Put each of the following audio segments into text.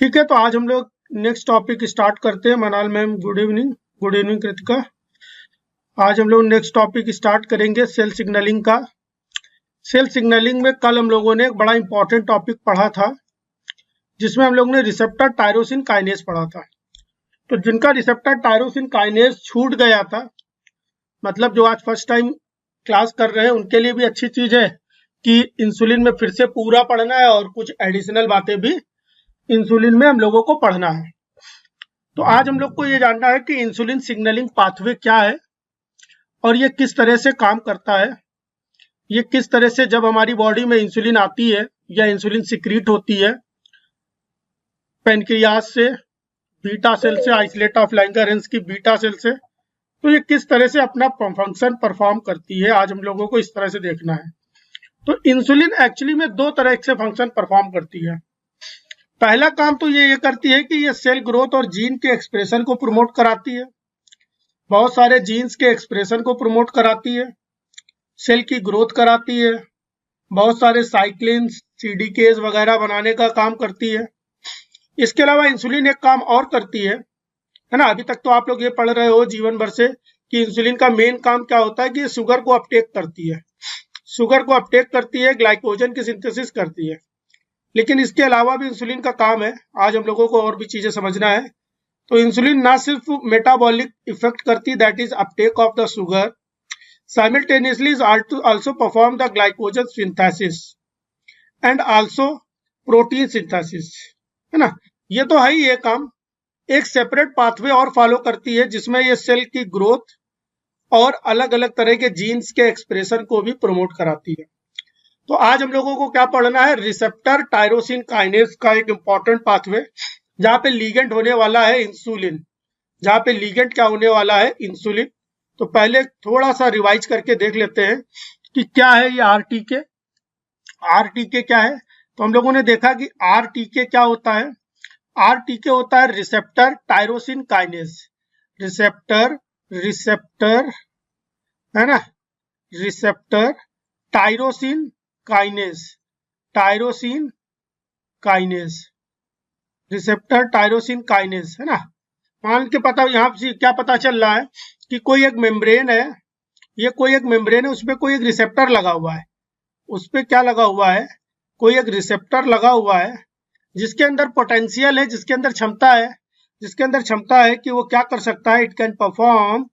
ठीक है, तो आज हम लोग नेक्स्ट टॉपिक स्टार्ट करते हैं। मनाल ma'am, good evening. Good evening Kritika. आज हम लोग नेक्स्ट टॉपिक स्टार्ट करेंगे सेल सिग्नलिंग का। सेल सिग्नलिंग में कल हम लोगों ने एक बड़ा इंपॉर्टेंट टॉपिक पढ़ा था, जिसमें हम लोग ने रिसेप्टर टायरोसिन काइनेज पढ़ा था। तो जिनका रिसेप्टर टायरोसिन काइनेज छूट गया था, मतलब जो आज फर्स्ट टाइम क्लास कर रहे हैं, उनके लिए भी अच्छी चीज है कि इंसुलिन में फिर से पूरा पढ़ना है और कुछ एडिशनल बातें भी इंसुलिन में हम लोगों को पढ़ना है। तो आज हम लोग को ये जानना है कि इंसुलिन सिग्नलिंग पाथवे क्या है और ये किस तरह से काम करता है। ये किस तरह से जब हमारी बॉडी में इंसुलिन आती है या इंसुलिन सिक्रीट होती है पैनक्रियास से, बीटा सेल से, आइसोलेट ऑफ लैंगरहैंस की बीटा सेल से, तो ये किस तरह से अपना फंक्शन परफॉर्म करती है, आज हम लोगों को इस तरह से देखना है। तो इंसुलिन एक्चुअली में दो तरह से फंक्शन परफॉर्म करती है। पहला काम तो ये करती है कि ये सेल ग्रोथ और जीन के एक्सप्रेशन को प्रमोट कराती है। बहुत सारे जीन्स के एक्सप्रेशन को प्रमोट कराती है, सेल की ग्रोथ कराती है, बहुत सारे साइक्लिन, सीडीकेज वगैरह बनाने का काम करती है। इसके अलावा इंसुलिन एक काम और करती है ना। अभी तक तो आप लोग ये पढ़ रहे हो जीवन भर से कि इंसुलिन का मेन काम क्या होता है कि शुगर को अपटेक करती है। शुगर को अपटेक करती है, ग्लाइकोजन की सिंथेसिस करती है। लेकिन इसके अलावा भी इंसुलिन का काम है, आज हम लोगों को और भी चीजें समझना है। तो इंसुलिन ना सिर्फ मेटाबॉलिक इफेक्ट करती, that is Uptake of the sugar, simultaneously is also perform the glycogen synthesis and also protein synthesis, है ना। ये तो है ही ये काम। एक सेपरेट पाथवे और फॉलो करती है, जिसमें ये सेल की ग्रोथ और अलग अलग तरह के जीन्स के एक्सप्रेशन को भी प्रमोट कराती है। तो आज हम लोगों को क्या पढ़ना है, रिसेप्टर टायरोसिन काइनेज का एक इंपॉर्टेंट पाथवे, जहां पे लीगेंड होने वाला है इंसुलिन। जहां पे लीगेंड क्या होने वाला है, इंसुलिन। तो पहले थोड़ा सा रिवाइज करके देख लेते हैं कि क्या है ये आरटीके। आरटीके क्या है, तो हम लोगों ने देखा कि आरटीके क्या होता है। आरटीके होता है रिसेप्टर टायरोसिन काइनेज। रिसेप्टर है ना, receptor tyrosine kinase, tyrosine kinase, receptor tyrosine kinase, है ना। मान के पता यहाँ से क्या पता चल रहा है कि कोई एक मेम्ब्रेन है, ये कोई एक मेम्ब्रेन है, उसपे कोई एक रिसेप्टर लगा हुआ है। उसपे क्या लगा हुआ है, कोई एक रिसेप्टर लगा हुआ है, जिसके अंदर पोटेंशियल है, जिसके अंदर क्षमता है, जिसके अंदर क्षमता है कि वो क्या कर सकता है, it can perform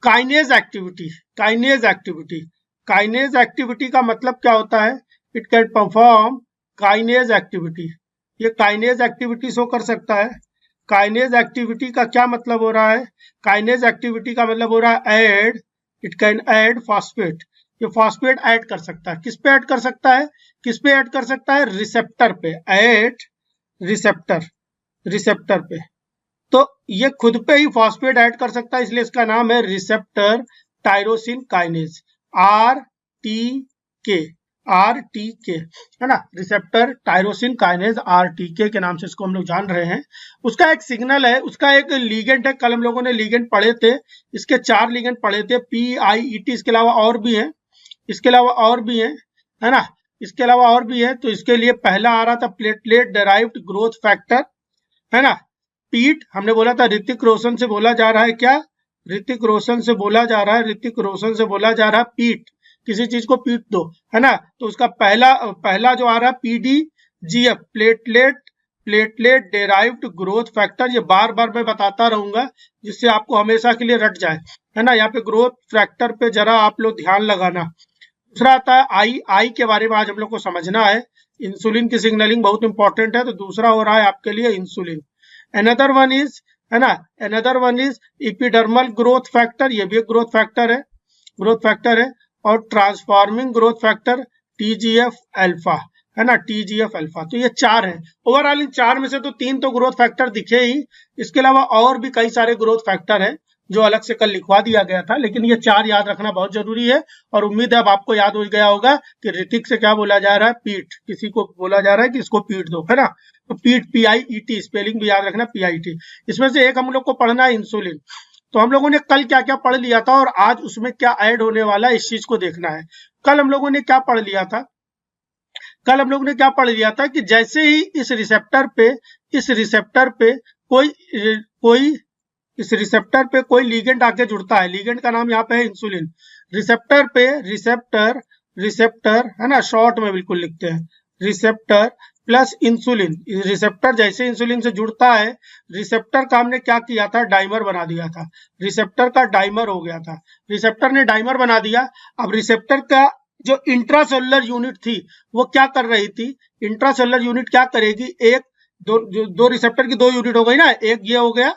kinase activity. Kinase activity, kinase activity का मतलब क्या होता है, it can perform kinase activity. ये काइनेज एक्टिविटी शो कर सकता है। काइनेज एक्टिविटी का क्या मतलब हो रहा है, काइनेज एक्टिविटी का मतलब हो रहा है add, it can add phosphate. ये फॉस्फेट ऐड कर सकता है। किस पे ऐड कर सकता है, किस पे ऐड कर सकता है, रिसेप्टर पे, ऐड रिसेप्टर, रिसेप्टर पे। तो ये खुद पे ही फॉस्फेट ऐड कर सकता है, इसलिए इसका नाम है receptor tyrosine kinase, RTK. RTK, है ना, रिसेप्टर टायरोसिन काइनेज, आरटीके के नाम से इसको हम लोग जान रहे हैं। उसका एक सिग्नल है, उसका एक लीगेंड है। कल हम लोगों ने लीगेंड पढ़े थे, इसके 4 लीगेंड पढ़े थे, PIET। इसके अलावा और भी हैं, इसके अलावा और भी हैं, है ना, इसके अलावा और भी है। तो इसके लिए पहला आ रहा था प्लेटलेट डेराइव्ड ग्रोथ फैक्टर, है ना, पीट। हमने बोला था ऋतिक रोशन से बोला जा रहा है क्या, ऋतिक रोशन से बोला जा रहा है, ऋतिक रोशन से बोला जा रहा है पीट, किसी चीज को पीट दो, है ना। तो उसका पहला जो आ रहा है PDGF, platelet derived growth factor. ये बार बार मैं बताता रहूंगा, जिससे आपको हमेशा के लिए रट जाए, है ना। यहाँ पे ग्रोथ फैक्टर पे जरा आप लोग ध्यान लगाना। दूसरा आता है आई के बारे में आज हम लोग को समझना है। इंसुलिन की सिग्नलिंग बहुत इंपॉर्टेंट है, तो दूसरा हो रहा है आपके लिए इंसुलिन। अनदर वन इज, है ना, another one is epidermal growth factor. ये भी एक ग्रोथ फैक्टर है, ग्रोथ फैक्टर है। और transforming growth factor TGF alpha, है ना, TGF अल्फा। तो ये 4 है ओवरऑल। इन 4 में से तो 3 तो ग्रोथ फैक्टर दिखे ही, इसके अलावा और भी कई सारे ग्रोथ फैक्टर है जो अलग से कल लिखवा दिया गया था, लेकिन ये 4 याद रखना बहुत जरूरी है। और उम्मीद है अब आपको याद हो गया होगा कि ऋतिक से क्या बोला जा रहा है, पीट। किसी को बोला जा रहा है कि इसको पीट दो, है ना। तो पीट, PIET, स्पेलिंग भी याद रखना, PIT। इसमें से एक हम लोग को पढ़ना है इंसुलिन। तो हम लोगों ने कल क्या क्या पढ़ लिया था और आज उसमें क्या ऐड होने वाला है, इस चीज को देखना है। कल हम लोगों ने क्या पढ़ लिया था, कल हम लोग ने क्या पढ़ लिया था कि जैसे ही इस रिसेप्टर पे इस रिसेप्टर पे कोई इस रिसेप्टर पे कोई लिगेंड आके जुड़ता है, लिगेंड का नाम यहाँ पे है इंसुलिन। रिसेप्टर पे रिसेप्टर है ना, शॉर्ट में बिल्कुल लिखते हैं, रिसेप्टर प्लस इंसुलिन। रिसेप्टर जैसे इंसुलिन से जुड़ता है, रिसेप्टर का हमने क्या किया था, डाइमर बना दिया था, रिसेप्टर का डाइमर हो गया था। रिसेप्टर ने डाइमर बना दिया। अब रिसेप्टर का जो इंट्रासेलुलर यूनिट थी वो क्या कर रही थी, इंट्रासेलुलर यूनिट क्या करेगी, एक दो रिसेप्टर की 2 यूनिट हो गई ना, एक ये हो गया,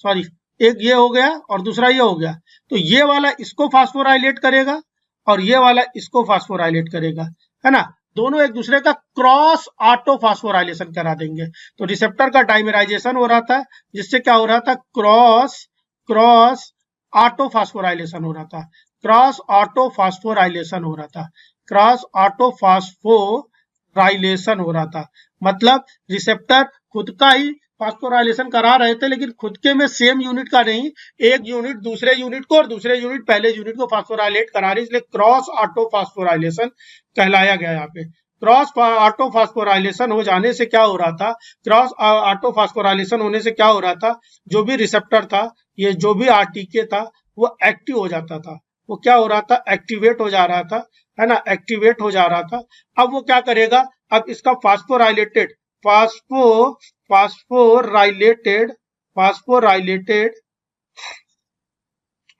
सॉरी एक ये हो गया और दूसरा ये हो गया, तो ये वाला इसको फास्फोराइलेट करेगा और ये वाला इसको फास्फोराइलेट करेगा, है ना, दोनों एक दूसरे का क्रॉस ऑटो फास्फोराइलेशन करा देंगे। तो रिसेप्टर का डाइमेराइजेशन हो रहा था, जिससे क्या हो रहा था, क्रॉस ऑटो फास्फोराइलेशन हो रहा था, क्रॉस ऑटो फास्फोराइलेशन हो रहा था, क्रॉस ऑटो फास्फोराइलेशन हो रहा था। मतलब रिसेप्टर खुद का ही फास्फोराइलेशन करा रहे थे, लेकिन खुद के में सेम यूनिट का नहीं, एक यूनिट दूसरे यूनिट को और दूसरे यूनिट पहले यूनिट को फास्फोराइलेट करा रही, इसलिए क्रॉस ऑटो फास्फोराइलेशन कहलाया गया यहाँ पे। क्रॉस ऑटो फास्फोराइलेशन हो जाने से क्या हो रहा था, क्रॉस ऑटो फास्फोराइलेशन होने से क्या हो रहा था, जो भी रिसेप्टर था, ये जो भी आरटीके था, वो एक्टिव हो जाता था, वो क्या हो रहा था, एक्टिवेट हो जा रहा था, है ना, एक्टिवेट हो जा रहा था। अब वो क्या करेगा, अब इसका फास्फोराइलेटेड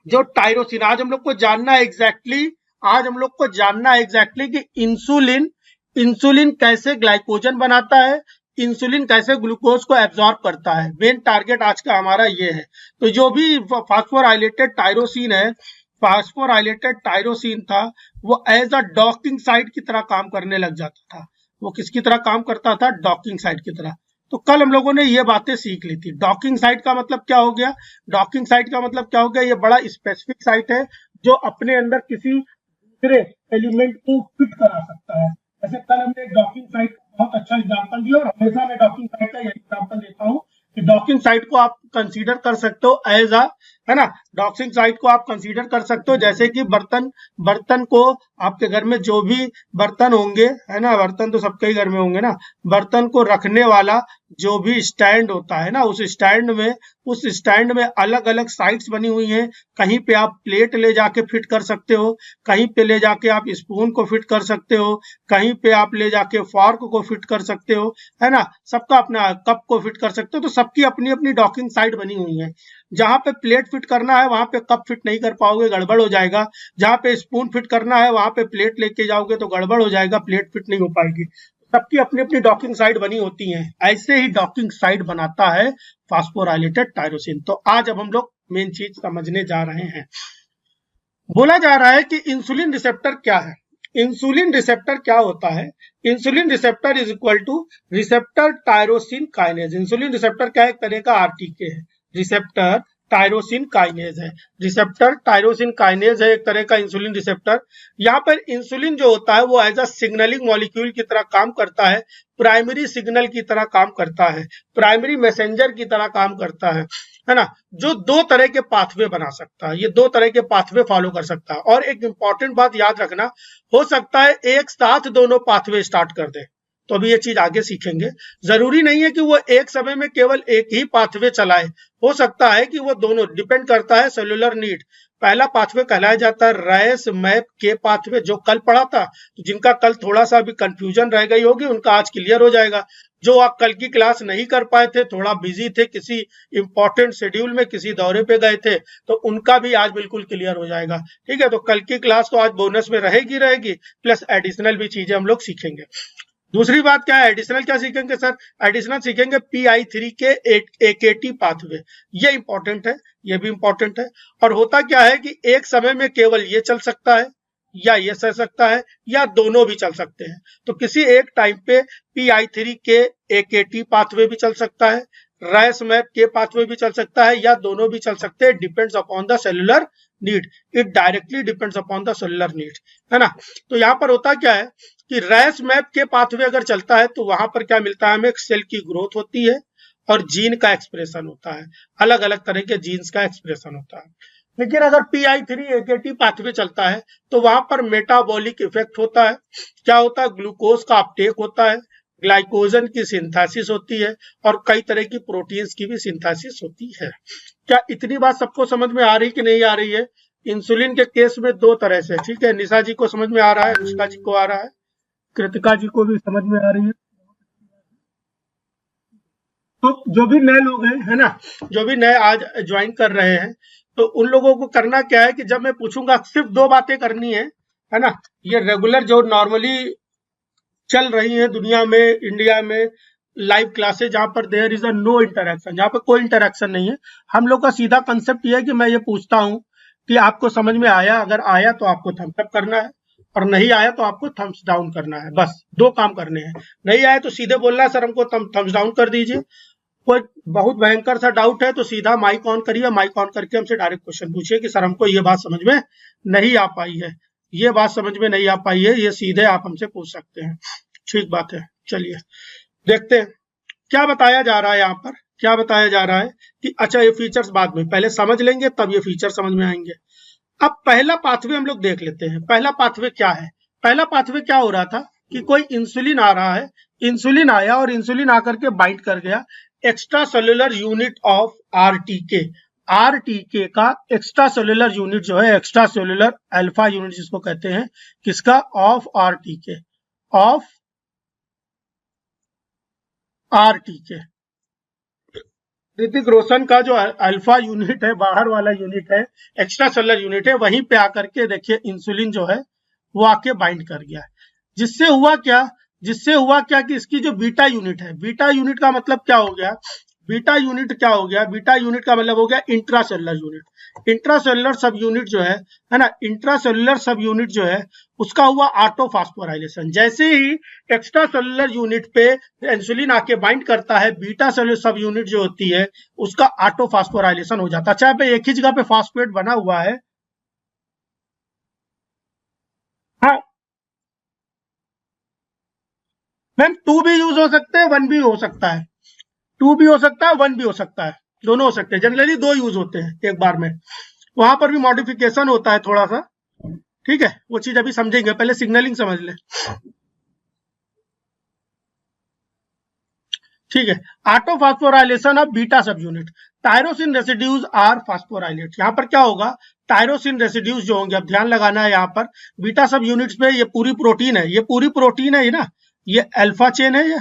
जो टायरोसिन, आज हम लोग को जानना है एग्जैक्टली कि इंसुलिन कैसे ग्लाइकोजन बनाता है, इंसुलिन कैसे ग्लूकोज को एब्जॉर्ब करता है। मेन टारगेट आज का हमारा ये है। तो जो भी फास्फोराइलेटेड टायरोसिन था, वो एज अ डॉकिंग साइट की तरह काम करने लग जाता था। वो किसकी तरह काम करता था, डॉकिंग साइट की तरह। तो कल हम लोगों ने ये बातें सीख ली थी। डॉकिंग साइट का मतलब क्या हो गया, डॉकिंग साइट का मतलब क्या हो गया, ये बड़ा स्पेसिफिक साइट है जो अपने अंदर किसी दूसरे एलिमेंट को फिट करा सकता है। जैसे कल हमने डॉकिंग साइट का बहुत अच्छा एग्जांपल दिया, और हमेशा मैं डॉकिंग साइट का यही एग्जांपल देता हूँ कि डॉकिंग साइट को आप कंसीडर कर सकते हो एज अ, है ना, डॉकिंग साइट को आप कंसीडर कर सकते हो जैसे कि बर्तन को आपके घर में जो भी बर्तन होंगे, है ना, बर्तन तो सबके ही घर में होंगे ना, बर्तन को रखने वाला जो भी स्टैंड होता है ना, उस स्टैंड में अलग अलग साइट्स बनी हुई हैं। कहीं पे आप प्लेट ले जाके फिट कर सकते हो, कहीं पे ले जाके आप स्पून को फिट कर सकते हो, कहीं पे आप ले जाके फॉर्क को फिट कर सकते हो, है ना, सबका अपना कप को फिट कर सकते हो। तो सबकी अपनी अपनी डॉकिंग साइट बनी हुई है। जहां पे प्लेट फिट करना है वहां पे कप फिट नहीं कर पाओगे, गड़बड़ हो जाएगा। जहां पे स्पून फिट करना है वहां पे प्लेट लेके जाओगे तो गड़बड़ हो जाएगा, प्लेट फिट नहीं हो पाएगी। सबकी अपनी अपनी डॉकिंग साइट बनी होती हैं। ऐसे ही डॉकिंग साइट बनाता है फास्फोराइलेटेड टायरोसिन। तो आज अब हम लोग मेन चीज समझने जा रहे हैं। बोला जा रहा है कि इंसुलिन रिसेप्टर क्या है। इंसुलिन रिसेप्टर क्या होता है, insulin receptor is equal two receptor tyrosine kinase. Insulin receptor क्या है, एक तरह का आरटीके है, रिसेप्टर टायरोसिन काइनेज है, रिसेप्टर टायरोसिन काइनेज है एक तरह का इंसुलिन रिसेप्टर। यहाँ पर इंसुलिन जो होता है वो एज अ सिग्नलिंग मॉलिक्यूल की तरह काम करता है, प्राइमरी सिग्नल की तरह काम करता है, प्राइमरी मैसेंजर की तरह काम करता है ना, जो 2 तरह के पाथवे बना सकता है, ये 2 तरह के पाथवे फॉलो कर सकता है। और एक इंपॉर्टेंट बात याद रखना, हो सकता है एक साथ दोनों पाथवे स्टार्ट कर दे, तो अभी ये चीज आगे सीखेंगे। जरूरी नहीं है कि वो एक समय में केवल एक ही पाथवे चलाए, हो सकता है कि वो दोनों, डिपेंड करता है सेलुलर नीड। पहला पाथवे कहलाया जाता है रैस मैप के पाथवे, जो कल पढ़ा था। तो जिनका कल थोड़ा सा भी कंफ्यूजन रह गई होगी उनका आज क्लियर हो जाएगा। जो आप कल की क्लास नहीं कर पाए थे, थोड़ा बिजी थे, किसी इंपॉर्टेंट शेड्यूल में किसी दौरे पे गए थे, तो उनका भी आज बिल्कुल क्लियर हो जाएगा। ठीक है, तो कल की क्लास तो आज बोनस में रहेगी, प्लस एडिशनल भी चीजें हम लोग सीखेंगे। दूसरी बात क्या है, एडिशनल क्या सीखेंगे सर, एडिशनल सीखेंगे PI3 के AKT पाथवे। ये इंपॉर्टेंट है, ये भी इंपॉर्टेंट है। और होता क्या है कि एक समय में केवल ये चल सकता है, या ये चल सकता है, या दोनों भी चल सकते हैं। तो किसी एक टाइम पे PI3 के AKT पाथवे भी चल सकता है, रैस मैप के पाथवे भी चल सकता है, या दोनों भी चल सकते हैं। Depends upon the cellular need, it directly depends upon the cellular need, है ना। तो यहाँ पर होता क्या है कि रैस मैप के पाथवे अगर चलता है तो वहां पर क्या मिलता है, हमें एक सेल की ग्रोथ होती है और जीन का एक्सप्रेशन होता है, अलग अलग तरह के जीन्स का एक्सप्रेशन होता है। लेकिन अगर PI3 AKT पाथवे चलता है तो वहां पर मेटाबॉलिक इफेक्ट होता है। क्या होता है, ग्लूकोज का अपटेक होता है, ग्लाइकोजन की सिंथेसिस होती है और कई तरह की प्रोटीन्स की भी सिंथेसिस होती है। क्या इतनी बात सबको समझ में आ रही कि नहीं आ रही है? इंसुलिन के केस में दो तरह से, ठीक है, निशा जी को समझ में आ रहा है, अनुष्का जी को आ रहा है, कृतिका जी को भी समझ में आ रही है। तो जो भी नए लोग हैं, है ना, जो भी नए आज ज्वाइन कर रहे हैं, तो उन लोगों को करना क्या है कि जब मैं पूछूंगा सिर्फ दो बातें करनी है ना, ये रेगुलर जो नॉर्मली चल रही है दुनिया में, इंडिया में, लाइव क्लासेज जहां पर there is a no interaction, जहां पर कोई इंटरेक्शन नहीं है, हम लोग का सीधा कंसेप्ट ये है कि मैं ये पूछता हूं कि आपको समझ में आया, अगर आया तो आपको थम्स अप करना है, और नहीं आया तो आपको थम्स डाउन करना है, बस दो काम करने हैं। नहीं आया तो सीधे बोलना है सर हमको थम्स डाउन कर दीजिए, कोई बहुत भयंकर सा डाउट है तो सीधा माइक ऑन करिए, माइक ऑन करके हमसे डायरेक्ट क्वेश्चन पूछिए कि सर हमको ये बात समझ में नहीं आ पाई है, ये बात समझ में नहीं आ पाई है, ये सीधे आप हमसे पूछ सकते हैं। ठीक बात है, चलिए देखते हैं क्या बताया जा रहा है यहाँ पर। क्या बताया जा रहा है कि अच्छा ये फीचर्स बाद में, पहले समझ लेंगे तब ये फीचर समझ में आएंगे। अब पहला पाथवे हम लोग देख लेते हैं। पहला पाथवे क्या है? पहला पाथवे क्या हो रहा था कि कोई इंसुलिन आ रहा है, इंसुलिन आया और इंसुलिन आकर के बाइंड कर गया extra cellular unit of RTK. RTK का एक्स्ट्रा सेलुलर यूनिट जो है, एक्स्ट्रा सेलुलर अल्फा यूनिट जिसको कहते हैं, किसका? Of RTK, of RTK. Hrithik Roshan का जो अल्फा यूनिट है, बाहर वाला यूनिट है, एक्स्ट्रा सेलुलर यूनिट है, वहीं पे आकर के देखिए इंसुलिन जो है वो आके बाइंड कर गया। जिससे हुआ क्या? जिससे हुआ क्या कि इसकी जो बीटा यूनिट है, बीटा यूनिट का मतलब क्या हो गया? बीटा यूनिट क्या हो गया? बीटा यूनिट का मतलब हो गया इंट्रासेलुलर यूनिट। इंट्रासेलुलर सब यूनिट जो है ना, इंट्रासेलुलर सब यूनिट जो है उसका हुआ ऑटोफॉस्फोराइलेशन। जैसे ही एक्स्ट्रा सेलुलर यूनिट पे इंसुलिन आके बाइंड करता है, बीटा सेलुलर सब यूनिट जो होती है उसका ऑटोफॉस्फोराइलेशन हो जाता है। चाहे पे एक ही जगह पे फॉस्फेट बना हुआ है, हाँ मैम, 2 भी यूज हो सकते हैं, 1 भी हो सकता है, 2 भी हो सकता है, 1 भी हो सकता है, दोनों हो सकते हैं। जनरली 2 यूज होते हैं एक बार में, वहां पर भी मॉडिफिकेशन होता है थोड़ा सा, ठीक है, वो चीज अभी समझेंगे, पहले सिग्नलिंग समझ ले। ठीक है, autophosphorylation of beta subunit, tyrosine residues are phosphorylate. यहाँ पर क्या होगा? टायरोसिन रेसिड्यूज जो होंगे, अब ध्यान लगाना है यहाँ पर, बीटा सब यूनिट्स पे ये पूरी प्रोटीन है, ये पूरी प्रोटीन है ना, ये अल्फा चेन है ये,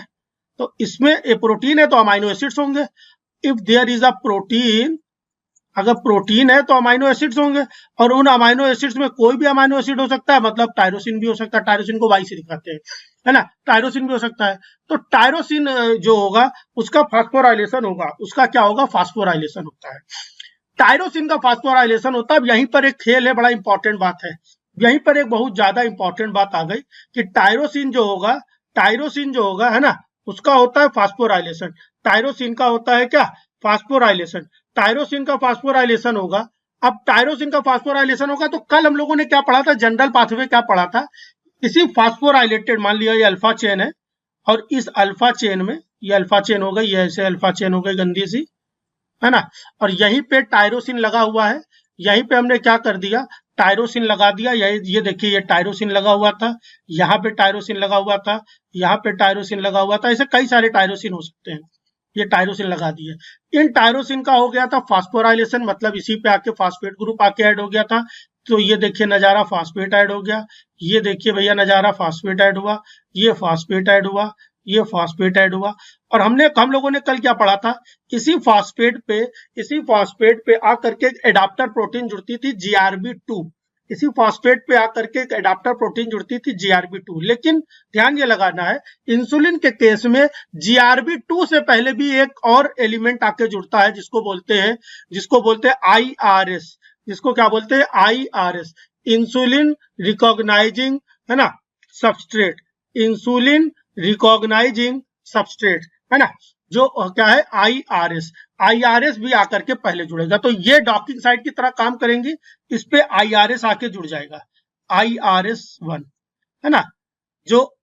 तो इसमें ये प्रोटीन है तो अमाइनो एसिड्स होंगे। If there is a protein, अगर प्रोटीन है तो अमाइनो एसिड्स होंगे, और उन अमाइनो एसिड्स में कोई भी अमाइनो एसिड हो सकता है, मतलब टायरोसिन भी हो सकता है, टायरोसिन को वाई से दिखाते हैं, है ना, टायरोसिन भी हो सकता है। तो टायरोसिन जो होगा उसका फास्फोराइलेशन होगा, उसका क्या होगा? फास्फोराइलेशन होता है, टायरोसिन का फास्फोराइलेशन होता है। अब यहीं पर एक खेल है, बड़ा इंपॉर्टेंट बात है, यहीं पर एक बहुत ज्यादा इंपॉर्टेंट बात आ गई कि टायरोसिन जो होगा, टायरोसिन जो होगा, है ना, उसका होता है फास्फोराइलेशन। टायरोसिन का होता है क्या? फास्फोराइलेशन। टायरोसिन का फास्फोराइलेशन होगा। अब टायरोसिन का फास्फोराइलेशन होगा तो कल हम लोगों ने क्या पढ़ा था? जनरल पाथवे क्या पढ़ा था? इसी फास्फोराइलेटेड, मान लिया ये अल्फा चेन है, और इस अल्फा चेन में, ये अल्फा चेन हो गई, ये ऐसे अल्फा चेन हो गई गंदी सी, है ना, और यहीं पे टायरोसिन लगा हुआ है, यहीं पे हमने क्या कर दिया? टायरोसिन लगा दिया। ये देखिए, ये टायरोसिन लगा हुआ था, यहाँ पे टायरोसिन लगा हुआ था, यहाँ पे टायरोसिन लगा हुआ था, ऐसे कई सारे टायरोसिन हो सकते हैं, ये टायरोसिन लगा दिए। इन टायरोसिन का हो गया था फास्फोराइलेशन, मतलब इसी पे आके फास्फेट ग्रुप आके ऐड हो गया था। तो ये देखिए नजारा, फास्फेट ऐड हो गया, ये देखिए भैया नजारा, फास्फेट ऐड हुआ, ये फास्फेट ऐड हुआ, ये फास्फेट ऐड हुआ। और हम लोगों ने कल क्या पढ़ा था? इसी फास्फेट पे आकर के एडाप्टर प्रोटीन जुड़ती थी GRB2, इसी फास्फेट पे आकर के एक एडाप्टर प्रोटीन जुड़ती थी GRB2। लेकिन ध्यान ये लगाना है, इंसुलिन के केस में GRB2 से पहले भी एक और एलिमेंट आके जुड़ता है, जिसको बोलते हैं IRS, जिसको क्या बोलते हैं? IRS, इंसुलिन रिकॉग्नाइजिंग, है ना, सबस्ट्रेट, इंसुलिन रिकॉग्नाइजिंग सबस्ट्रेट, है ना, जो क्या है? IRS भी आकर के पहले जुड़ेगा, तो ये डॉकिंग साइट की तरह काम करेंगी, इस पे IRS आके जुड़ जाएगा, IRS1, है ना, जो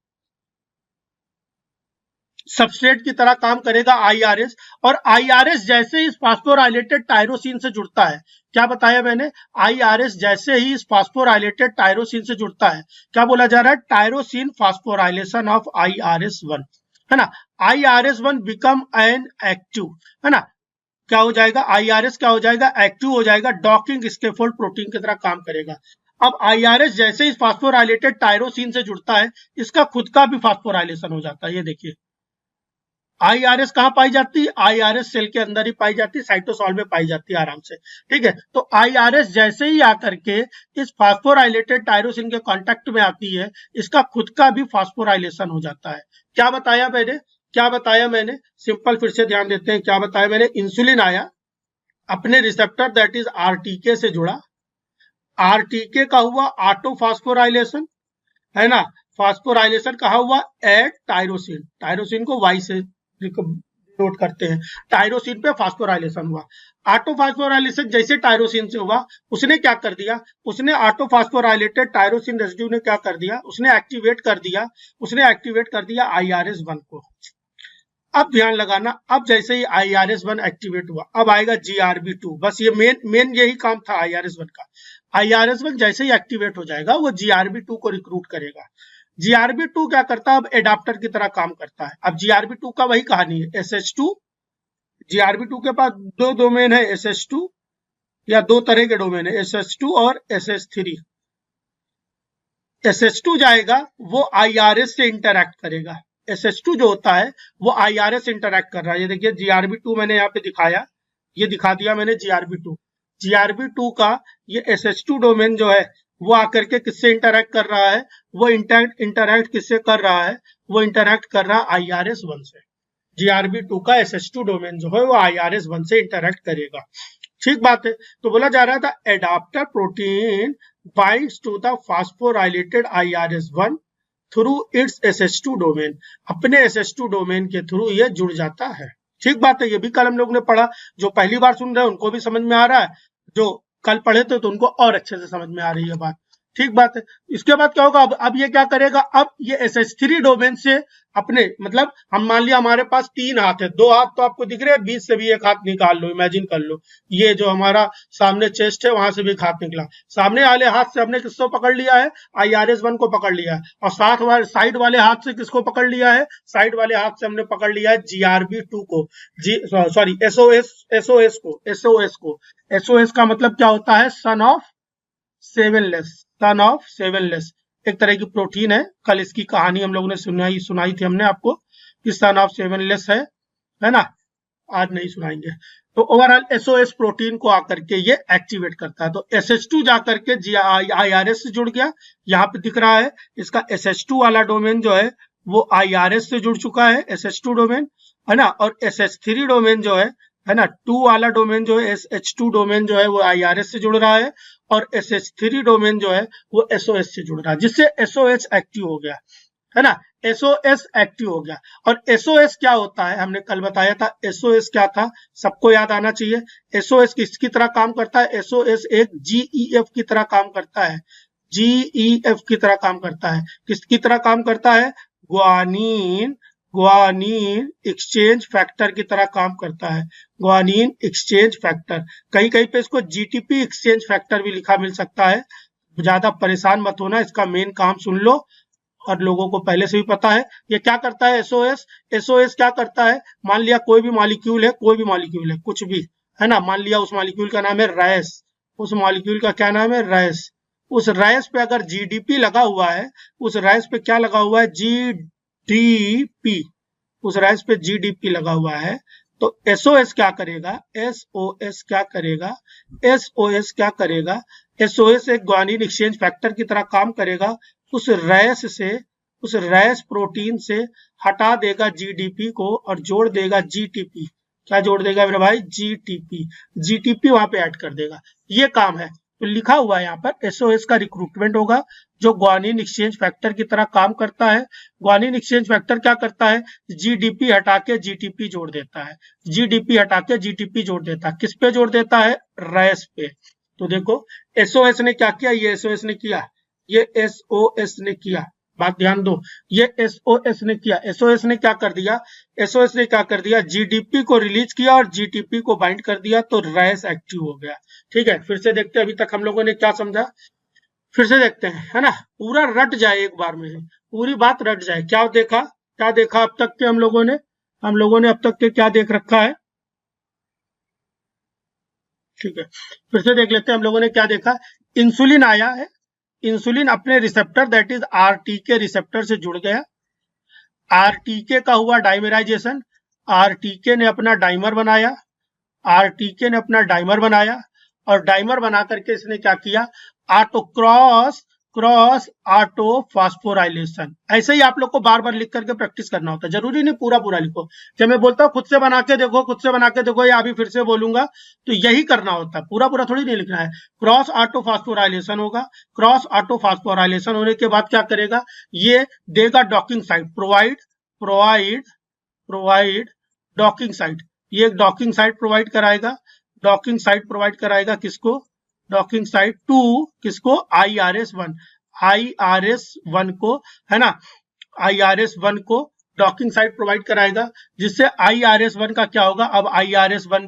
सबस्ट्रेट की तरह काम करेगा IRS। और IRS जैसे ही इस फास्फोराइलेटेड टायरोसिन से जुड़ता है, क्या बताया मैंने? IRS जैसे ही इस फास्फोराइलेटेड टायरोसिन से जुड़ता है, क्या बोला जा रहा है? Tyrosine phosphorylation of IRS1। है ना। IRS1 बिकम एन एक्टिव, है ना, क्या हो जाएगा, IRS क्या हो जाएगा, एक्टिव हो जाएगा, डॉकिंग स्कैफोल्ड प्रोटीन की तरह काम करेगा। अब IRS जैसे ही फास्फोराइलेटेड टायरोसिन से जुड़ता है, इसका खुद का भी फास्फोराइलेशन हो जाता है। ये देखिए IRS कहाँ पाई जाती है, IRS सेल के अंदर ही पाई जाती है, साइटोसॉल में पाई जाती है आराम से, ठीक है। तो IRS जैसे ही आकर के इस फास्फोराइलेटेड टायरोसिन के कांटेक्ट में आती है, इसका खुद का भी फास्फोराइलेशन हो जाता है। क्या बताया मैंने, क्या बताया मैंने, सिंपल फिर से ध्यान देते हैं, क्या बताया मैंने, इंसुलिन आया अपने रिसेप्टर दैट इज RTK से जुड़ा, RTK का हुआ ऑटो फास्फोराइलेशन, है ना, फास्फोराइलेशन कहा हुआ एट टायरोसिन, टायरोसिन को वाई से नोट करते हैं, टायरोसिन पे फास्फोराइलेशन हुआ। ऑटो फास्फोराइलेशन जैसे टायरोसिन से हुआ, उसने क्या कर दिया, उसने ऑटो फास्फोराइलेटेड टायरोसिन रेसिड्यू ने क्या कर दिया, उसने एक्टिवेट कर दिया, उसने एक्टिवेट कर दिया IRS1 को। अब ध्यान लगाना, अब जैसे ही IRS1 एक्टिवेट हुआ, अब आएगा GRB2, बस ये मेन यही काम था IRS1 का। IRS1 जैसे ही एक्टिवेट हो जाएगा, वो GRB2 को रिक्रूट करेगा। GRB2 क्या करता है, अब एडाप्टर की तरह काम करता है। अब GRB2 का वही कहानी है, SH2, GRB2 के पास दो डोमेन है, SH2 या दो तरह के डोमेन है, SH2 और SH3। SH2 जाएगा, वो IRS से इंटरैक्ट करेगा। SH2 जो होता है वो IRS इंटरैक्ट कर रहा है। ये देखिए GRB2 मैंने यहाँ पे दिखाया, ये दिखा दिया मैंने GRB2। GRB2 का ये SH2 डोमेन जो है वो आकर के किससे इंटरैक्ट कर रहा है, वो इंटरैक्ट किससे कर रहा है, वो इंटरैक्ट कर रहा है IRS1 से। GRB2 का SH2 डोमेन जो है वो IRS1 से इंटरैक्ट करेगा, ठीक बात है। तो बोला जा रहा था adaptor protein binds to the phosphorylated IRS1 through its SH2 domain, अपने SH2 डोमेन के थ्रू ये जुड़ जाता है, ठीक बात है। ये भी कल हम लोग ने पढ़ा, जो पहली बार सुन रहे हैं उनको भी समझ में आ रहा है, जो कल पढ़े थे तो उनको और अच्छे से समझ में आ रही है बात, ठीक बात है। इसके बाद क्या होगा, अब ये क्या करेगा, अब ये SH3 डोमेन से अपने, मतलब हम मान लिया हमारे पास 3 हाथ है, 2 हाथ तो आपको दिख रहे हैं, बीच से भी एक हाथ निकाल लो, इमेजिन कर लो, ये जो हमारा सामने चेस्ट है वहां से भी एक हाथ निकला, सामने वाले हाथ से हमने किसको पकड़ लिया है, IRS1 को पकड़ लिया है, और साइड वाले हाथ से किसको पकड़ लिया है, साइड वाले हाथ से हमने पकड़ लिया है GRB2 को, सॉरी SOS को। SOS का मतलब क्या होता है, सन ऑफ सेवनलेस, एक तरह की प्रोटीन है। कल इसकी कहानी हम लोगों ने सुनाई थी हमने आपको कि सन ऑफ सेवनलेस है ना, आज नहीं सुनाएंगे। तो ओवरऑल SOS प्रोटीन को आकर के ये एक्टिवेट करता है। तो SH2 जाकर के IRS से जुड़ गया, यहाँ पे दिख रहा है इसका SH2 वाला डोमेन जो है वो IRS से जुड़ चुका है, SH2 डोमेन, है ना, और SH3 डोमेन जो है ना, 2 वाला डोमेन जो है, SH2 डोमेन जो है वो IRS से जुड़ रहा है, और SH3 डोमेन जो है वो SOS से जुड़ रहा है, जिससे SOS एक्टिव हो गया, है ना, SOS एक्टिव हो गया। और SOS क्या होता है, हमने कल बताया था SOS क्या था, सबको याद आना चाहिए। SOS किसकी तरह काम करता है, SOS एक GEF की तरह काम करता है, GEF की तरह काम करता है। किसकी तरह काम करता है, ग्वानिन एक्सचेंज फैक्टर की तरह काम करता है, ग्वानिन एक्सचेंज फैक्टर। कहीं कहीं पे इसको GTP एक्सचेंज फैक्टर भी लिखा मिल सकता है, ज्यादा परेशान मत होना, इसका मेन काम सुन लो, और लोगों को पहले से भी पता है। ये क्या करता है SOS क्या करता है, मान लिया कोई भी मॉलिक्यूल है, कुछ भी, है ना, मान लिया उस मॉलिक्यूल का नाम है रैस, उस मॉलिक्यूल का क्या नाम है, रैस। उस रैस पे अगर GDP लगा हुआ है, उस रैस पे क्या लगा हुआ है, GDP, उस रैस पे GDP लगा हुआ है, तो SOS क्या करेगा, SOS एक ग्वानिन एक्सचेंज फैक्टर की तरह काम करेगा, उस रैस प्रोटीन से हटा देगा GDP को और जोड़ देगा GTP। क्या जोड़ देगा मेरे भाई, GTP वहां पे ऐड कर देगा, ये काम है। तो लिखा हुआ है यहाँ पर SOS का रिक्रूटमेंट होगा, जो ग्वानिन एक्सचेंज फैक्टर की तरह काम करता है। ग्वानिन एक्सचेंज फैक्टर क्या करता है, GDP हटा के GTP जोड़ देता है, GDP हटा के GTP जोड़ देता है, किस पे जोड़ देता है, रैस पे। तो देखो SOS ने क्या किया, ये SOS ने किया, ये SOS ने किया, बात ध्यान दो, ये SOS ने किया, SOS ने क्या कर दिया, SOS ने क्या कर दिया, GDP को रिलीज किया और GTP को बाइंड कर दिया, तो रैस एक्टिव हो गया। ठीक है, फिर से देखते हैं अभी तक हम लोगों ने क्या समझा, फिर से देखते हैं, है ना, पूरा रट जाए एक बार में, पूरी बात रट जाए। क्या देखा, क्या देखा अब तक के हम लोगों ने अब तक के क्या देख रखा है? ठीक है, फिर से देख लेते हैं हम लोगों ने क्या देखा। इंसुलिन आया है, इंसुलिन अपने receptor that is RTK receptor से जुड़ गया, आरटीके का हुआ डाइमराइजेशन, आरटीके ने अपना डाइमर बनाया, आरटीके ने अपना डाइमर बनाया और डाइमर बना करके इसने क्या किया, ऑटो क्रॉस ऑटो फास्फोराइलेशन। ऐसे ही आप लोग को बार बार लिख करके प्रैक्टिस करना होता है, जरूरी नहीं पूरा पूरा लिखो। जब मैं बोलता हूँ खुद से बना के देखो, खुद से बना के देखो, या अभी फिर से बोलूंगा तो यही करना होता है, पूरा पूरा थोड़ी नहीं लिखना है। क्रॉस ऑटो फास्फोराइलेशन होगा, क्रॉस ऑटो फास्फोराइलेशन होने के बाद क्या करेगा, ये देगा docking site, provide docking site, ये एक डॉकिंग साइट प्रोवाइड कराएगा, डॉकिंग साइट प्रोवाइड कराएगा किसको, डॉकिंग साइट टू किसको, IRS1 को, है ना, IRS1 को डॉकिंग साइट प्रोवाइड कराएगा, जिससे IRS1 का क्या होगा, अब IRS1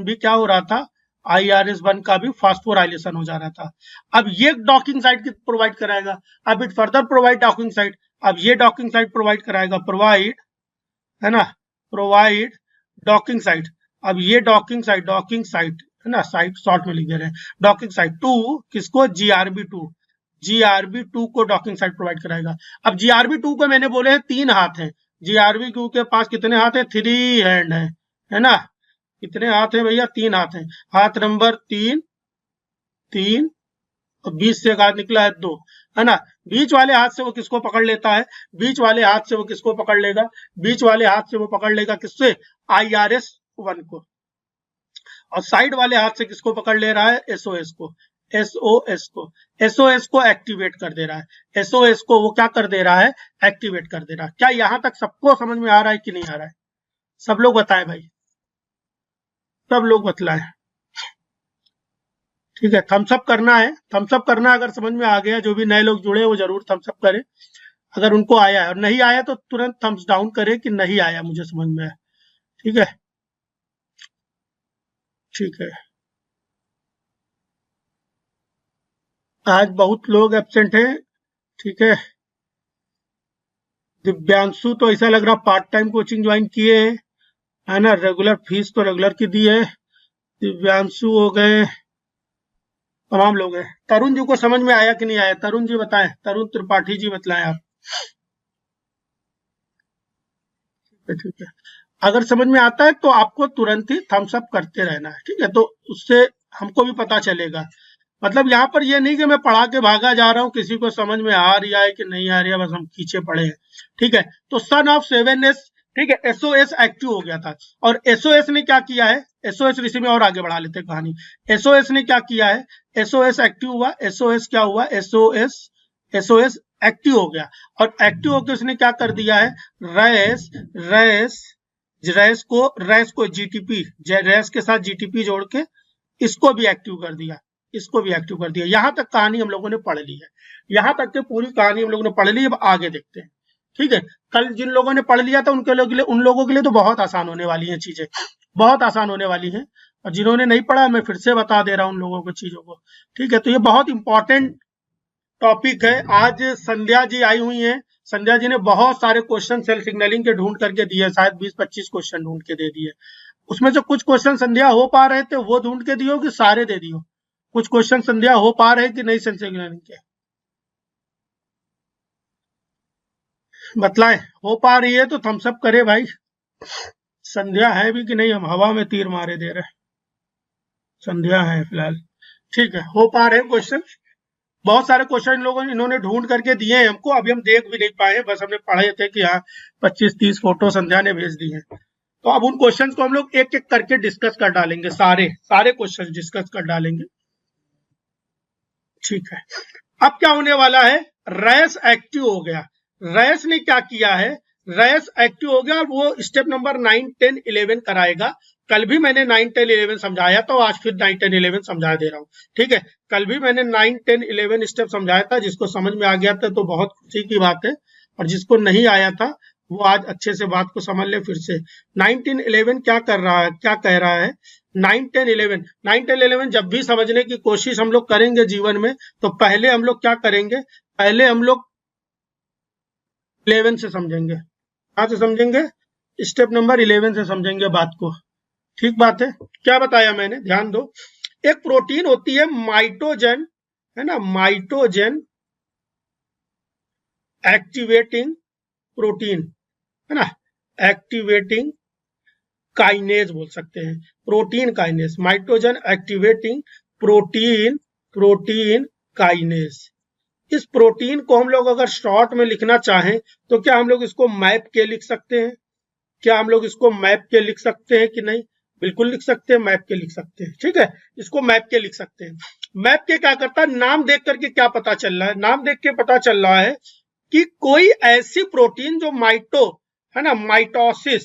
भी क्या हो रहा था, IRS1 का भी फास्फोराइलेशन हो जा रहा था। अब ये डॉकिंग साइट प्रोवाइड कराएगा, अब it further provide docking site, अब ये डॉकिंग साइट प्रोवाइड कराएगा, प्रोवाइड, है ना, प्रोवाइड डॉकिंग साइट। अब ये डॉकिंग साइट है ना, साइट शॉर्ट में लिख दे रहे हैं, डॉकिंग साइट टू किसको, GRB2 को डॉकिंग साइट प्रोवाइड कराएगा। अब GRB2 को मैंने बोले हैं 3 हाथ हैं, GRB2 के पास कितने हाथ हैं, 3 हैंड है ना, कितने हाथ हैं भैया, 3 हाथ हैं, हाथ नंबर 3 और 20 से एक हाथ निकला है 2, है ना। बीच वाले हाथ से वो किसको पकड़ लेता है, बीच वाले हाथ से वो किसको पकड़ लेगा, बीच वाले हाथ से वो पकड़ लेगा किससे, IRS1 को, और साइड वाले हाथ से किसको पकड़ ले रहा है, SOS को एक्टिवेट कर दे रहा है, SOS को वो क्या कर दे रहा है, एक्टिवेट कर दे रहा है। क्या यहां तक सबको समझ में आ रहा है कि नहीं आ रहा है? सब लोग बताएं भाई, सब लोग बतलाएं। ठीक है, थम्स अप करना है, थम्स अप करना, अगर समझ में आ गया, जो भी नए लोग जुड़े वो जरूर थम्स अप करें, अगर उनको आया है, और नहीं आया तो तुरंत थम्स डाउन करें कि नहीं आया, मुझे समझ में आया। ठीक है, ठीक है, आज बहुत लोग एब्सेंट हैं। ठीक है, दिव्यांशु तो ऐसा लग रहा पार्ट टाइम कोचिंग ज्वाइन किए है ना, रेगुलर फीस तो रेगुलर की दी है, दिव्यांशु हो गए, तमाम लोग हैं। तरुण जी को समझ में आया कि नहीं आया, तरुण जी बताएं, तरुण त्रिपाठी जी बतलाएं आप। ठीक है, अगर समझ में आता है तो आपको तुरंत ही थम्स अप करते रहना है, ठीक है, तो उससे हमको भी पता चलेगा। मतलब यहाँ पर ये नहीं कि मैं पढ़ा के भागा जा रहा हूँ, किसी को समझ में आ रहा है कि नहीं आ रही है, बस हम पीछे पड़े हैं। ठीक है, तो सन ऑफ 7S, ठीक है, SOS एक्टिव हो गया था, और SOS ने क्या किया है, SOS ऋषि में और आगे बढ़ा लेते हैं कहानी। SOS ने क्या किया है, SOS एक्टिव हुआ, SOS क्या हुआ, SOS एक्टिव हो गया, और एक्टिव होकर उसने क्या कर दिया है, रैस को GTP, रैस के साथ GTP जोड़ के इसको भी एक्टिव कर दिया, यहां तक कहानी हम लोगों ने पढ़ ली है, यहां तक की पूरी कहानी हम लोगों ने पढ़ ली। अब आगे देखते हैं। ठीक है, कल जिन लोगों ने पढ़ लिया था उन लोगों के लिए तो बहुत आसान होने वाली है, चीजें बहुत आसान होने वाली है, और जिन्होंने नहीं पढ़ा मैं फिर से बता दे रहा हूं उन लोगों को चीजों को। ठीक है, तो ये बहुत इंपॉर्टेंट टॉपिक है। आज संध्या जी आई हुई हैं, संध्या जी ने बहुत सारे क्वेश्चन सेल सिग्नलिंग के ढूंढ करके दिए, शायद 20-25 क्वेश्चन ढूंढ के दे दिए। उसमें से कुछ क्वेश्चन संध्या हो पा रहे थे वो ढूंढ के दियो कि सारे दे दियो, कुछ क्वेश्चन संध्या हो पा रहे कि नहीं सेल सिग्नलिंग के, बतलाए, हो पा रही है तो थम्स अप करे भाई। संध्या है भी कि नहीं, हम हवा में तीर मारे दे रहे, संध्या है फिलहाल। ठीक है, हो पा रहे क्वेश्चन, बहुत सारे क्वेश्चन इन लोगों ने इन्होंने ढूंढ करके दिए हैं हमको, अभी हम देख भी नहीं पाए, बस हमने पढ़े थे कि हाँ 25-30 फोटो संध्या ने भेज दी है। तो अब उन क्वेश्चंस को हम लोग एक एक करके डिस्कस कर डालेंगे, सारे क्वेश्चन डिस्कस कर डालेंगे। ठीक है, अब क्या होने वाला है, रैस एक्टिव हो गया, रैस ने क्या किया है, रैस एक्टिव हो गया, और वो स्टेप नंबर 9, 10, 11 कराएगा। कल भी मैंने 9, 10, 11 समझाया था, आज फिर 9, 10, 11 समझा दे रहा हूँ। ठीक है, कल भी मैंने 9, 10, 11 स्टेप समझाया था, जिसको समझ में आ गया था तो बहुत खुशी की बात है, और जिसको नहीं आया था वो आज अच्छे से बात को समझ ले फिर से। 9, 10, 11 क्या कर रहा है, क्या कह रहा है, 9, 10, 11 जब भी समझने की कोशिश हम लोग करेंगे जीवन में, तो पहले हम लोग क्या करेंगे, पहले हम लोग 11 से समझेंगे। कहाँ से समझेंगे? स्टेप नंबर 11 से समझेंगे बात को। ठीक बात है। क्या बताया मैंने, ध्यान दो। एक प्रोटीन होती है माइटोजन, है ना, माइटोजन एक्टिवेटिंग प्रोटीन, है ना, एक्टिवेटिंग काइनेज बोल सकते हैं, protein kinase, mitogen activating protein, protein kinase. इस प्रोटीन को हम लोग अगर शॉर्ट में लिखना चाहें तो क्या हम लोग इसको मैप के लिख सकते हैं? क्या हम लोग इसको मैप के लिख सकते हैं कि नहीं? बिल्कुल लिख सकते हैं, मैप के लिख सकते हैं। ठीक है, इसको मैप के लिख सकते हैं। मैप के क्या करता है, नाम देख करके क्या पता चल रहा है? नाम देख के पता चल रहा है कि कोई ऐसी प्रोटीन जो माइटो, है ना, माइटोसिस,